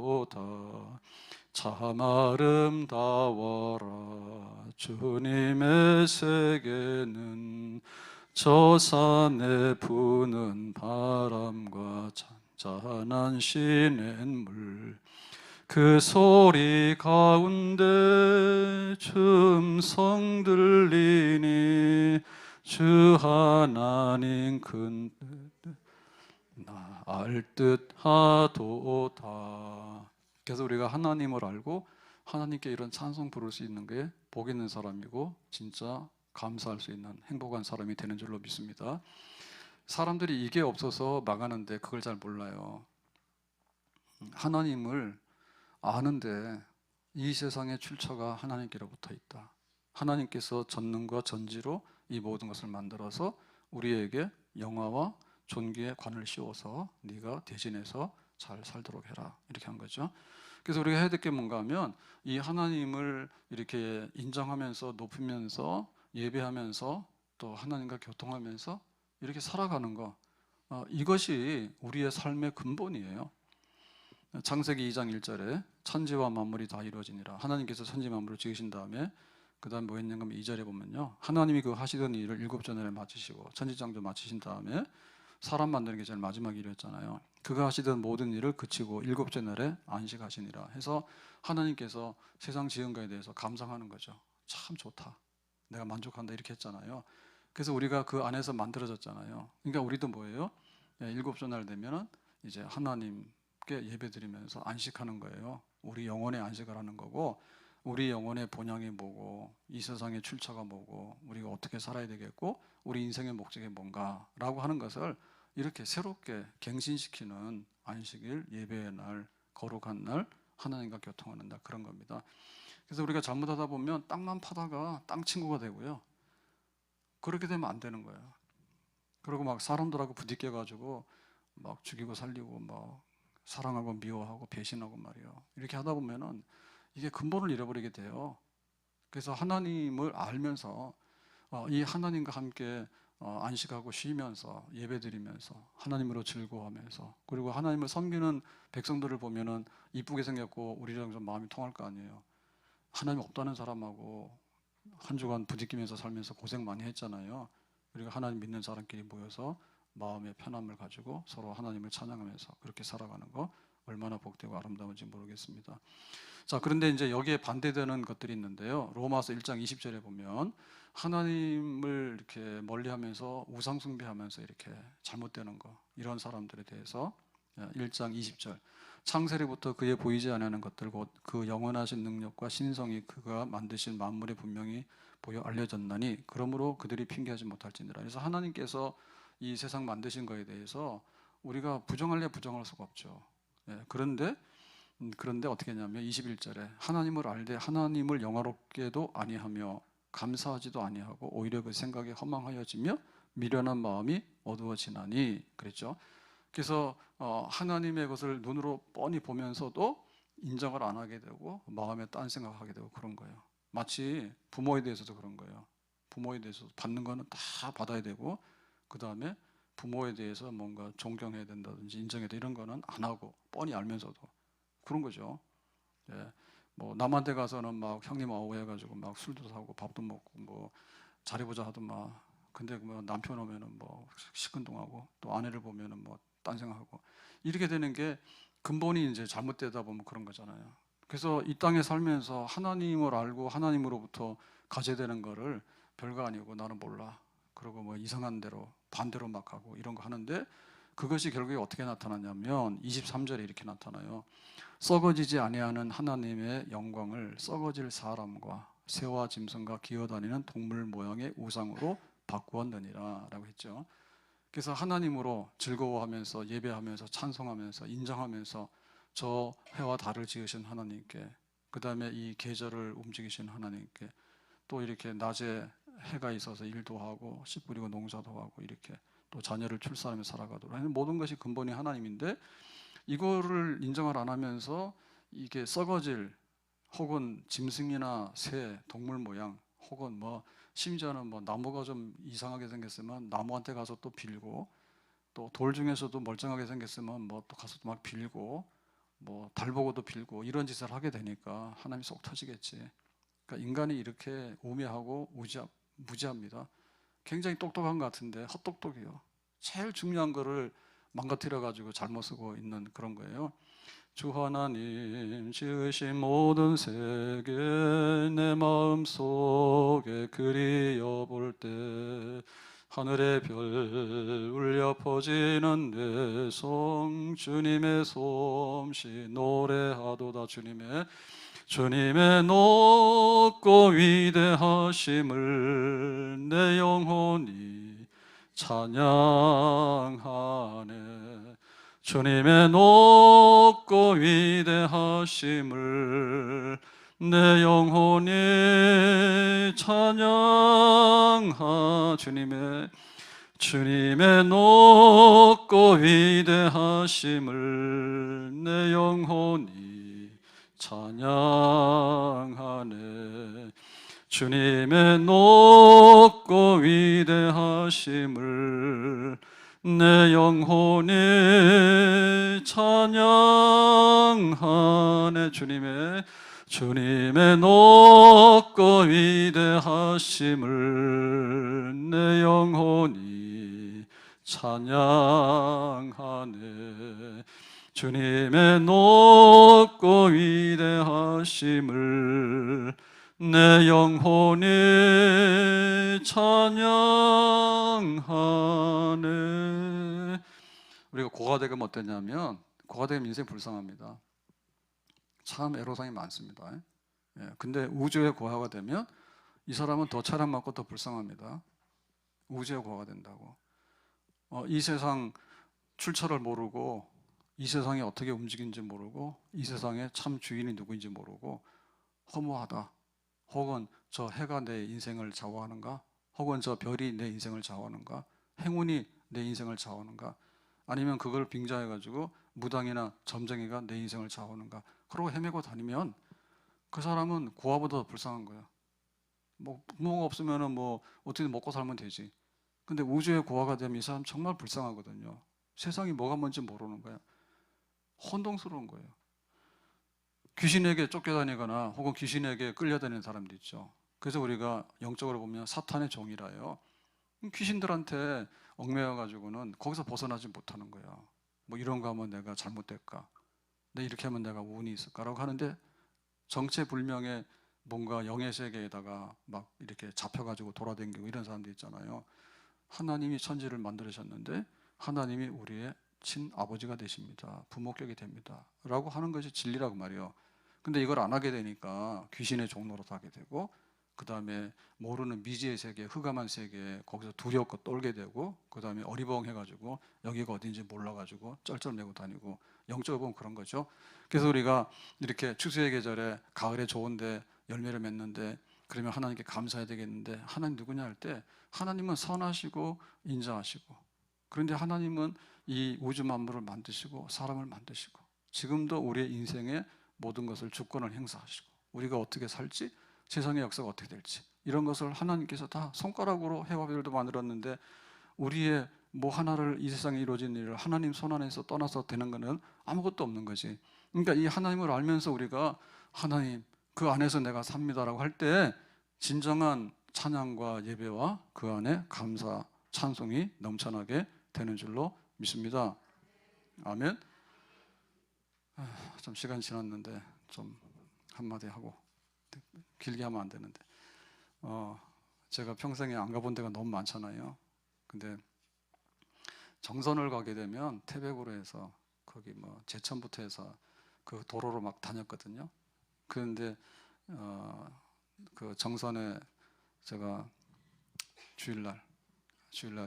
[SPEAKER 1] 참 아름다워라 주님의 세계는 저 산에 부는 바람과 잔잔한 시냇물, 그 소리 가운데 춤성 들리니 주 하나님 큰 나 알 듯하도다. 그래서 우리가 하나님을 알고 하나님께 이런 찬송 부를 수 있는 게 복 있는 사람이고 진짜 감사할 수 있는 행복한 사람이 되는 줄로 믿습니다. 사람들이 이게 없어서 망하는데 그걸 잘 몰라요. 하나님을 아는데 이 세상의 출처가 하나님께로부터 있다. 하나님께서 전능과 전지로 이 모든 것을 만들어서 우리에게 영화와 존귀의 관을 씌워서 네가 대신해서 잘 살도록 해라, 이렇게 한 거죠. 그래서 우리가 해야 될 게 뭔가 하면 이 하나님을 이렇게 인정하면서 높이면서 예배하면서 또 하나님과 교통하면서 이렇게 살아가는 거, 이것이 우리의 삶의 근본이에요. 창세기 2장 1절에 천지와 만물이 다 이루어지니라. 하나님께서 천지 만물을 지으신 다음에 그 다음 뭐 했는가 하면 2절에 보면요, 하나님이 그 하시던 일을 7째 날에 마치시고 천지창조 마치신 다음에 사람 만드는 게 제일 마지막 일이었잖아요. 그가 하시던 모든 일을 그치고 7째 날에 안식하시니라 해서 하나님께서 세상 지은 거에 대해서 감상하는 거죠. 참 좋다, 내가 만족한다, 이렇게 했잖아요. 그래서 우리가 그 안에서 만들어졌잖아요. 그러니까 우리도 뭐예요? 7째 날 되면은 이제 하나님께 예배드리면서 안식하는 거예요. 우리 영혼의 안식을 하는 거고, 우리 영혼의 본향이 뭐고, 이 세상의 출처가 뭐고, 우리가 어떻게 살아야 되겠고, 우리 인생의 목적이 뭔가라고 하는 것을 이렇게 새롭게 갱신시키는 안식일, 예배의 날, 거룩한 날, 하나님과 교통하는 날, 그런 겁니다. 그래서 우리가 잘못하다 보면 땅만 파다가 땅 친구가 되고요, 그렇게 되면 안 되는 거예요. 그리고 막 사람들하고 부딪혀 가지고 막 죽이고 살리고 막 사랑하고 미워하고 배신하고 말이에요. 이렇게 하다 보면은 이게 근본을 잃어버리게 돼요. 그래서 하나님을 알면서 이 하나님과 함께 안식하고 쉬면서 예배드리면서 하나님으로 즐거워하면서, 그리고 하나님을 섬기는 백성들을 보면은 이쁘게 생겼고 우리랑 좀 마음이 통할 거 아니에요. 하나님 없다는 사람하고 한 주간 부딪히면서 살면서 고생 많이 했잖아요. 우리가 하나님 믿는 사람끼리 모여서 마음의 편함을 가지고 서로 하나님을 찬양하면서 그렇게 살아가는 거 얼마나 복되고 아름다운지 모르겠습니다. 자, 그런데 이제 여기에 반대되는 것들이 있는데요. 로마서 1장 20절에 보면 하나님을 이렇게 멀리하면서 우상 숭배하면서 이렇게 잘못되는 거, 이런 사람들에 대해서 1장 20절 창세리부터 그의 보이지 아니하는 것들 곧 그 영원하신 능력과 신성이 그가 만드신 만물에 분명히 보여 알려졌나니 그러므로 그들이 핑계하지 못할지니라. 그래서 하나님께서 이 세상 만드신 거에 대해서 우리가 부정할래 부정할 수가 없죠. 예, 그런데 어떻게 했냐면 21절에 하나님을 알되 하나님을 영화롭게도 아니하며 감사하지도 아니하고 오히려 그 생각이 허망하여지며 미련한 마음이 어두워지나니 그랬죠. 그래서 하나님의 것을 눈으로 뻔히 보면서도 인정을 안 하게 되고 마음에 딴 생각하게 되고 그런 거예요. 마치 부모에 대해서도 그런 거예요. 부모에 대해서 받는 거는 다 받아야 되고 그 다음에 부모에 대해서 뭔가 존경해야 된다든지 인정해야 돼 이런 거는 안 하고 뻔히 알면서도 그런 거죠. 예. 뭐 남한테 가서는 막 형님 아우 해가지고 막 술도 사고 밥도 먹고 뭐 잘해보자 하더만 근데 뭐 남편 오면은 뭐 시큰둥하고 또 아내를 보면은 뭐 딴 생각하고 이렇게 되는 게 근본이 이제 잘못되다 보면 그런 거잖아요. 그래서 이 땅에 살면서 하나님을 알고 하나님으로부터 가져야 되는 거를 별거 아니고 나는 몰라. 그리고 뭐 이상한 대로 반대로 막 하고 이런 거 하는데 그것이 결국에 어떻게 나타나냐면 23절에 이렇게 나타나요. 썩어지지 아니하는 하나님의 영광을 썩어질 사람과 새와 짐승과 기어다니는 동물 모양의 우상으로 바꾸었느니라 라고 했죠. 그래서 하나님으로 즐거워하면서 예배하면서 찬송하면서 인정하면서 저 해와 달을 지으신 하나님께 그 다음에 이 계절을 움직이신 하나님께 또 이렇게 낮에 해가 있어서 일도 하고 씨 뿌리고 농사도 하고 이렇게 또 자녀를 출산하며 살아가도록 하는 모든 것이 근본이 하나님인데 이거를 인정을 안 하면서 이게 썩어질 혹은 짐승이나 새, 동물 모양 혹은 뭐 심지어는 뭐 나무가 좀 이상하게 생겼으면 나무한테 가서 또 빌고 또 돌 중에서도 멀쩡하게 생겼으면 뭐 또 가서 또 막 빌고 뭐 달 보고도 빌고 이런 짓을 하게 되니까 하나님이 속 터지겠지. 그러니까 인간이 이렇게 우매하고 무지합니다. 굉장히 똑똑한 것 같은데 헛똑똑이요. 제일 중요한 거를 망가뜨려 가지고 잘못 쓰고 있는 그런 거예요. 주 하나님 지으신 모든 세계 내 마음속에 그리어 볼 때 하늘의 별 울려 퍼지는 내 성 주님의 솜씨 노래하도다 주님의 높고 위대하심을 내 영혼이 찬양하네. 주님의 높고 위대하심을 내 영혼이 찬양하. 주님의 높고 위대하심을 내 영혼이 찬양하네. 주님의 높고 위대하심을 내 영혼이 찬양하네. 주님의 높고 위대하심을 내 영혼이 찬양하네. 주님의 높고 위대하심을 내 영혼이 찬양하네. 우리가 고가 되면 어땠냐면 고가 되면 인생 불쌍합니다. 참 애로사항이 많습니다. 예, 근데 우주의 고아가 되면 이 사람은 더 차량맞고 더 불쌍합니다. 우주의 고아가 된다고. 이 세상 출처를 모르고 이 세상이 어떻게 움직이는지 모르고 이 세상의 참 주인이 누구인지 모르고 허무하다. 혹은 저 해가 내 인생을 좌우하는가? 혹은 저 별이 내 인생을 좌우하는가? 행운이 내 인생을 좌우하는가? 아니면 그걸 빙자해가지고 무당이나 점쟁이가 내 인생을 좌우하는가? 그러고 헤매고 다니면 그 사람은 고아보다 더 불쌍한 거야. 뭐 부모가 없으면은 뭐 어떻게든 먹고 살면 되지. 근데 우주의 고아가 되면 이 사람 정말 불쌍하거든요. 세상이 뭐가 뭔지 모르는 거야. 혼동스러운 거예요. 귀신에게 쫓겨다니거나 혹은 귀신에게 끌려다니는 사람도 있죠. 그래서 우리가 영적으로 보면 사탄의 종이라요. 귀신들한테 얽매여 가지고는 거기서 벗어나지 못하는 거야. 뭐 이런 거 하면 내가 잘못될까? 내 이렇게 하면 내가 운이 있을까라고 하는데 정체불명의 뭔가 영의 세계에다가 막 이렇게 잡혀가지고 돌아다니고 이런 사람들 있잖아요. 하나님이 천지를 만들으셨는데 하나님이 우리의 친아버지가 되십니다. 부모격이 됩니다. 라고 하는 것이 진리라고 말이에요. 근데 이걸 안 하게 되니까 귀신의 종로로 하게 되고, 그 다음에 모르는 미지의 세계, 흑암한 세계, 거기서 두렵고 떨게 되고, 그 다음에 어리벙해가지고 여기가 어딘지 몰라가지고 쩔쩔매고 다니고, 영적으로 보면 그런 거죠. 그래서 우리가 이렇게 추수의 계절에 가을에 좋은데 열매를 맺는데, 그러면 하나님께 감사해야 되겠는데, 하나님 누구냐 할 때 하나님은 선하시고 인자하시고, 그런데 하나님은 이 우주 만물을 만드시고 사람을 만드시고 지금도 우리의 인생에 모든 것을 주권을 행사하시고, 우리가 어떻게 살지, 세상의 역사가 어떻게 될지, 이런 것을 하나님께서 다 손가락으로 해와 별도 만들었는데, 우리의 뭐 하나를, 이 세상에 이루어진 일을 하나님 손 안에서 떠나서 되는 것은 아무것도 없는 거지. 그러니까 이 하나님을 알면서 우리가 하나님 그 안에서 내가 삽니다라고 할 때 진정한 찬양과 예배와 그 안에 감사, 찬송이 넘쳐나게 되는 줄로 믿습니다. 아멘. 좀 시간 지났는데 좀 한마디 하고, 길게 하면 안 되는데, 제가 평생에 안 가본 데가 너무 많잖아요. 근데 정선을 가게 되면 태백으로 해서 거기 뭐 제천부터 해서 그 도로로 막 다녔거든요. 그런데 그 정선에 제가 주일날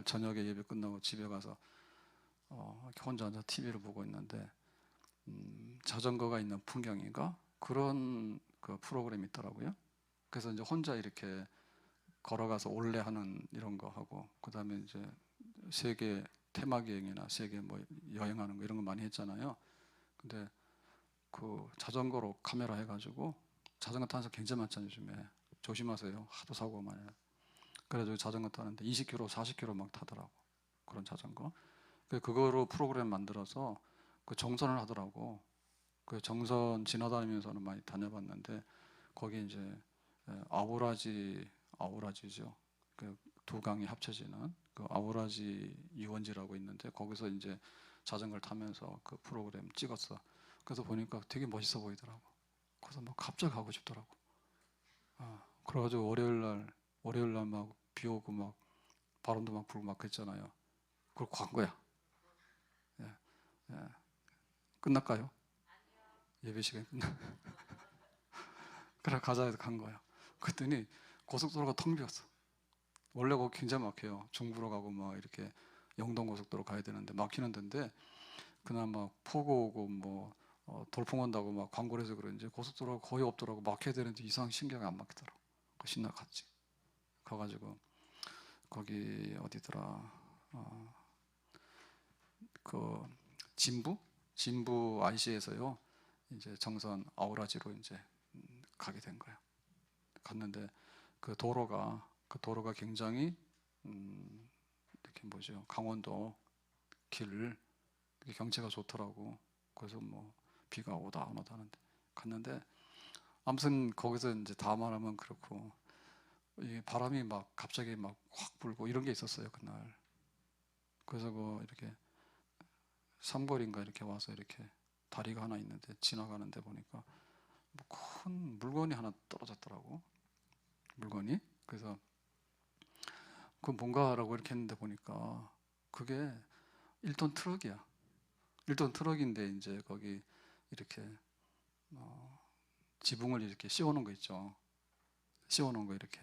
[SPEAKER 1] 저녁에 예배 끝나고 집에 가서 이렇게 혼자 앉아 TV를 보고 있는데, 자전거가 있는 풍경인가 그런 그 프로그램이 있더라고요. 그래서 이제 혼자 이렇게 걸어가서 올레하는 이런 거 하고, 그 다음에 이제 세계 테마기 여행이나 세계 뭐 여행하는 거 이런 거 많이 했잖아요. 근데 그 자전거로 카메라 해가지고, 자전거 타는 사람 굉장히 많잖아요 요즘에. 조심하세요. 하도 사고가 많아요. 그래가지고 자전거 타는데 20km, 40km 막 타더라고, 그런 자전거. 그거로 프로그램 만들어서 그 정선을 하더라고. 그 정선 지나다니면서는 많이 다녀봤는데, 거기 이제 아우라지죠. 그 두 강이 합쳐지는 그 아우라지 유원지라고 있는데, 거기서 이제 자전거를 타면서 그 프로그램 찍었어. 그래서 보니까 되게 멋있어 보이더라고. 그래서 막 갑자기 가고 싶더라고. 그래가지고 월요일 날 막 비 오고 막 바람도 막 불고 막 그랬잖아요. 그걸 간 거야. 예, 예. 끝날까요? 예배 시간 끝나. 그래 가자 해서 간 거야. 그랬더니 고속도로가 텅 비었어. 원래 거기 굉장히 막혀요. 중부로 가고 막 이렇게 영동 고속도로 가야 되는데 막히는 데인데, 그날 막 폭우 오고 뭐 돌풍 온다고 막 광고를 해서 그런지 고속도로가 거의 없더라고. 막혀야 되는데 이상 신경이 안 막히더라고. 그 신나 갔지. 가가지고 거기 어디더라, 그 진부 IC에서요 이제 정선 아우라지로 이제 가게 된 거예요. 갔는데 그 도로가 굉장히 이렇게 뭐죠, 강원도 길 경치가 좋더라고. 그래서 뭐 비가 오다 안 오다 하는데 갔는데, 아무튼 거기서 이제 다 말하면 그렇고, 이 바람이 막 갑자기 막 확 불고 이런 게 있었어요 그날. 그래서 그 이렇게 삼거리인가 이렇게 와서 이렇게 다리가 하나 있는데 지나가는데 보니까 뭐 큰 물건이 하나 떨어졌더라고, 물건이. 그래서 그 뭔가라고 이렇게 했는데 보니까 그게 1톤 트럭이야. 1톤 트럭인데 이제 거기 이렇게 지붕을 이렇게 씌워놓은 거 있죠. 씌워놓은 거 이렇게.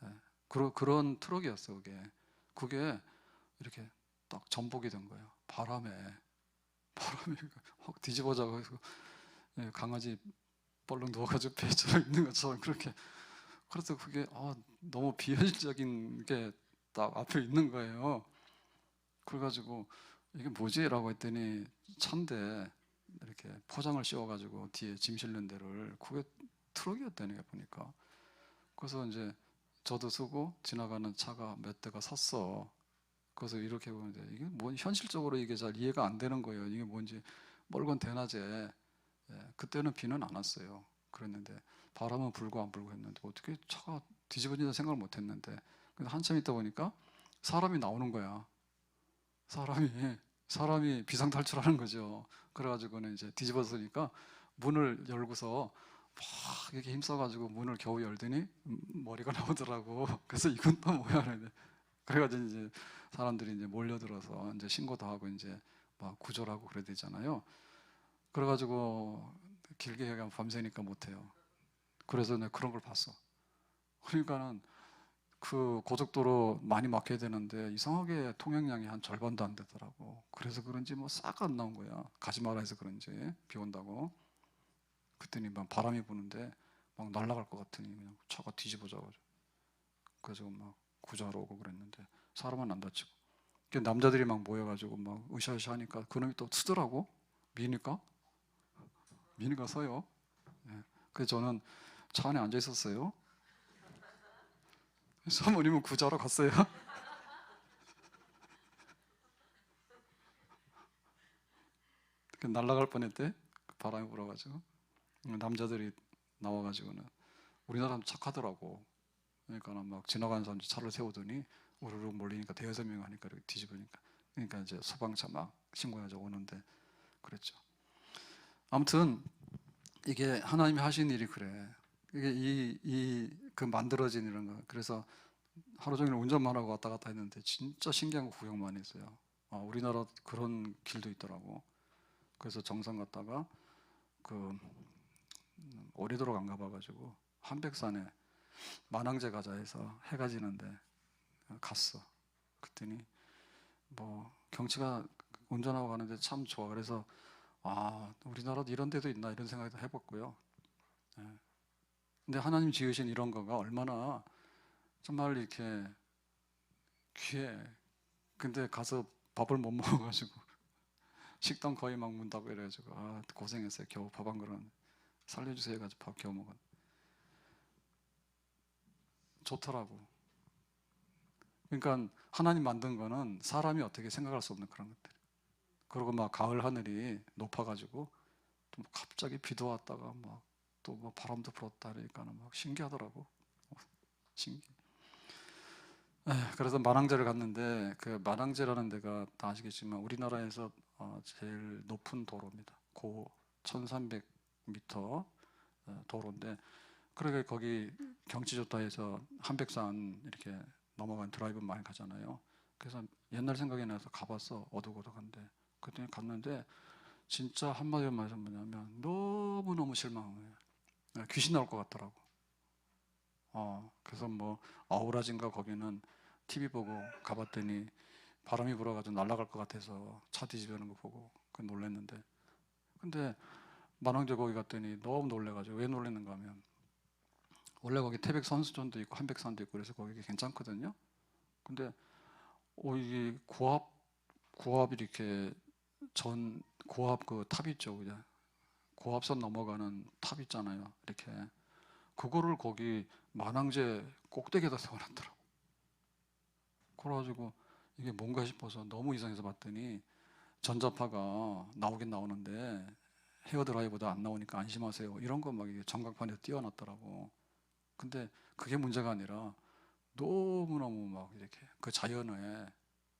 [SPEAKER 1] 예. 그런 트럭이었어 그게 이렇게 딱 전복이 된 거예요. 바람에 확 뒤집어져서 강아지 벌렁 누워가지고 배처럼 있는 것처럼 그렇게. 그래서 그게 너무 비현실적인 게 딱 앞에 있는 거예요. 그래가지고 이게 뭐지? 라고 했더니 차인데 이렇게 포장을 씌워가지고 뒤에 짐 실는 데를, 그게 트럭이었다니까 보니까. 그래서 이제 저도 쓰고 지나가는 차가 몇 대가 섰어. 그래서 이렇게 보는데 이게 뭐 현실적으로 이게 잘 이해가 안 되는 거예요. 이게 뭔지. 멀건 대낮에, 그때는 비는 안 왔어요. 그랬는데 바람은 불고 안 불고 했는데 어떻게 차가 뒤집어진다 생각을 못 했는데, 근데 한참 있다 보니까 사람이 나오는 거야. 사람이 비상탈출하는 거죠. 그래가지고는 이제 뒤집어서니까 문을 열고서 막 이렇게 힘써가지고 문을 겨우 열더니 머리가 나오더라고. 그래서 이건 또 뭐야 그랬는데, 그래가지고 이제 사람들이 이제 몰려들어서 이제 신고도 하고 이제 막 구조라고 그래야 되잖아요. 그래가지고 길게 얘기하면 밤새니까 못해요. 그래서 내가 그런 걸 봤어. 그러니까는 그 고속도로 많이 막혀야 되는데 이상하게 통행량이 한 절반도 안 되더라고. 그래서 그런지 뭐 싹 안 나온 거야. 가지 마라 해서 그런지 비 온다고. 그랬더니 막 바람이 부는데 막 날아갈 것 같으니 그냥 차가 뒤집어져가지고 그래서 막 구조하러 오고 그랬는데 사람은 안 다치고. 그 남자들이 막 모여가지고 막 으쌰으쌰 하니까 그놈이 또 쓰더라고. 미니까 서요. 예. 그래서 저는 차 안에 앉아 있었어요. 사모님은 구조하러 갔어요. 날아갈 뻔했대. 바람이 불어가지고 남자들이 나와가지고는 우리나라는 착하더라고. 그러니까 막 지나가는 사람 차를 세우더니 우르르 몰리니까 대여섯 명 하니까 이렇게 뒤집으니까 그러니까 이제 소방차 막 신고해가지고 오는데 그랬죠. 아무튼 이게 하나님이 하신 일이 그래. 이게 그 만들어진 이런 거. 그래서 하루 종일 운전만 하고 왔다 갔다 했는데 진짜 신기한 거 구경 많이 했어요. 아, 우리나라 그런 길도 있더라고. 그래서 정상 갔다가 그 오리도록 안 가봐가지고 한백산에 만왕제 가자 해서 해가 지는데 갔어. 그랬더니 뭐 경치가 운전하고 가는데 참 좋아. 그래서 아, 우리나라도 이런 데도 있나 이런 생각도 해봤고요. 예. 근데 하나님 지으신 이런 거가 얼마나 정말 이렇게 귀해. 근데 가서 밥을 못 먹어가지고 식당 거의 막 문 닫고 이래가지고 아, 고생했어요. 겨우 밥 한 그릇 살려주세요 해가지고 밥 겨우 먹었. 좋더라고. 그러니까 하나님 만든 거는 사람이 어떻게 생각할 수 없는 그런 것들. 그리고 막 가을 하늘이 높아가지고 또 갑자기 비도 왔다가 막 또 뭐 바람도 불었다 그러니까는 막 신기하더라고. 신기. 그래서 만왕제를 갔는데 그 만왕제라는 데가 다 아시겠지만 우리나라에서 제일 높은 도로입니다. 고 1300m 도로인데 그러게 거기 경치 좋다 해서 한백산 이렇게 넘어간 드라이브 많이 가잖아요. 그래서 옛날 생각이 나서 가봤어. 어둑어둑한데 그때 갔는데 진짜 한마디로 말해서 뭐냐면 너무너무 실망한 거예요. 귀신 나올 것 같더라고. 그래서 뭐 아우라진가 거기는 TV 보고 가봤더니 바람이 불어가지고 날아갈 것 같아서 차 뒤집어는 거 보고 그 놀랬는데 근데 만왕제 거기 갔더니 너무 놀래가지고 왜 놀랬는가 하면 원래 거기 태백 선수촌도 있고 한백산도 있고 그래서 거기 괜찮거든요. 근데 이게 고압 이렇게 전 고압 그 탑 있죠, 그냥 고압선 넘어가는 탑 있잖아요. 이렇게 그거를 거기 만왕제 꼭대기에다 세워놨더라고. 그래가지고 이게 뭔가 싶어서 너무 이상해서 봤더니 전자파가 나오긴 나오는데 헤어드라이보다 안 나오니까 안심하세요. 이런 거 막 전광판에 띄워놨더라고. 근데 그게 문제가 아니라 너무너무 막 이렇게 그 자연에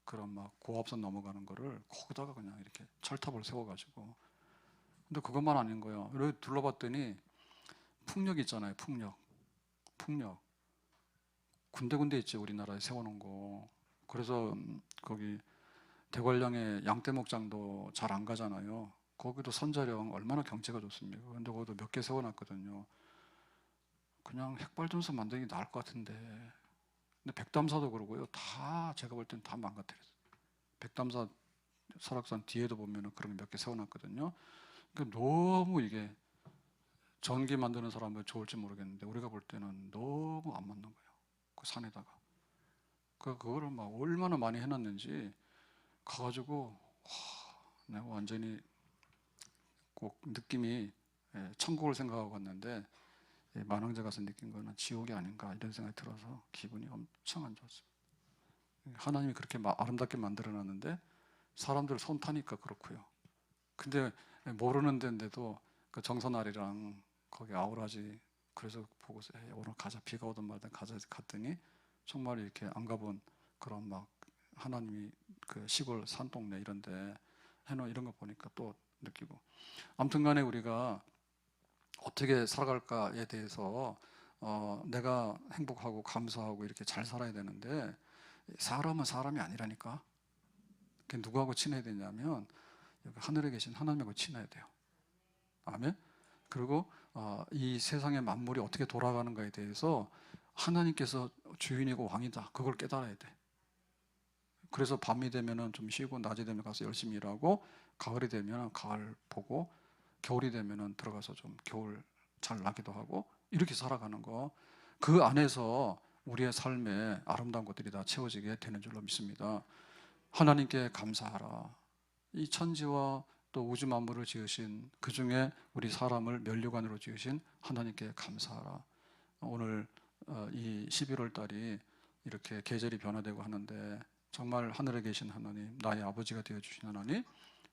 [SPEAKER 1] 그런 막 고압선 넘어가는 거를 거기다가 그냥 이렇게 철탑을 세워가지고 근데 그것만 아닌 거예요. 이렇게 둘러봤더니 풍력 있잖아요. 풍력 군데군데 있지 우리나라에 세워놓은 거. 그래서 거기 대관령에 양떼목장도 잘 안 가잖아요. 거기도 선자령 얼마나 경치가 좋습니까? 근데 거기도 몇 개 세워놨거든요. 그냥 핵발전소 만들기 나을 것 같은데. 근데 백담사도 그러고요. 다 제가 볼 땐 다 망가뜨렸어요. 백담사 설악산 뒤에도 보면은 그런 게 몇 개 세워놨거든요. 그러니까 너무 이게 전기 만드는 사람은 좋을지 모르겠는데 우리가 볼 때는 너무 안 맞는 거예요. 그 산에다가. 그거를 막 얼마나 많이 해놨는지 가가지고 내가 완전히 꼭 느낌이 천국을 생각하고 갔는데 만왕제 가서 느낀 거는 지옥이 아닌가 이런 생각이 들어서 기분이 엄청 안 좋았어요. 하나님이 그렇게 아름답게 만들어놨는데 사람들 손 타니까 그렇고요. 근데 모르는 데인데도 그 정선아리랑 거기 아우라지 그래서 보고서 오늘 가자 비가 오든 말든 가자 갔더니 정말 이렇게 안 가본 그런 막 하나님이 그 시골 산동네 이런데 해놓은 이런 거 보니까 또 느끼고 아무튼간에 우리가 어떻게 살아갈까에 대해서 내가 행복하고 감사하고 이렇게 잘 살아야 되는데 사람은 사람이 아니라니까. 누구하고 친해야 되냐면 하늘에 계신 하나님하고 친해야 돼요. 아멘. 그리고 이 세상의 만물이 어떻게 돌아가는가에 대해서 하나님께서 주인이고 왕이다, 그걸 깨달아야 돼. 그래서 밤이 되면은 좀 쉬고 낮이 되면 가서 열심히 일하고, 가을이 되면 가을 보고, 겨울이 되면은 들어가서 좀 겨울 잘 나기도 하고, 이렇게 살아가는 거, 그 안에서 우리의 삶에 아름다운 것들이 다 채워지게 되는 줄로 믿습니다. 하나님께 감사하라. 이 천지와 또 우주 만물을 지으신, 그 중에 우리 사람을 면류관으로 지으신 하나님께 감사하라. 오늘 이 11월 달이 이렇게 계절이 변화되고 하는데, 정말 하늘에 계신 하나님, 나의 아버지가 되어주신 하나님,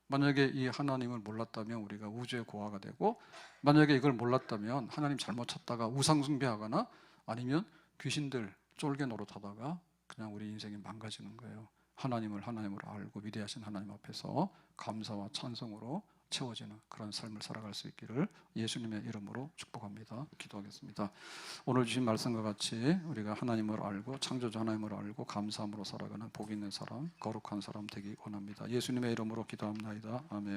[SPEAKER 1] 만약에 이 하나님을 몰랐다면 우리가 우주의 고아가 되고, 만약에 이걸 몰랐다면 하나님 잘못 찾다가 우상 숭배하거나 아니면 귀신들 쫄개 노릇하다가 그냥 우리 인생이 망가지는 거예요. 하나님을 하나님으로 알고 위대하신 하나님 앞에서 감사와 찬송으로 채워지는 그런 삶을 살아갈 수 있기를 예수님의 이름으로 축복합니다. 기도하겠습니다. 오늘 주신 말씀과 같이 우리가 하나님을 알고, 창조주 하나님을 알고 감사함으로 살아가는 복 있는 사람, 거룩한 사람 되기 원합니다. 예수님의 이름으로 기도합니다. 아멘.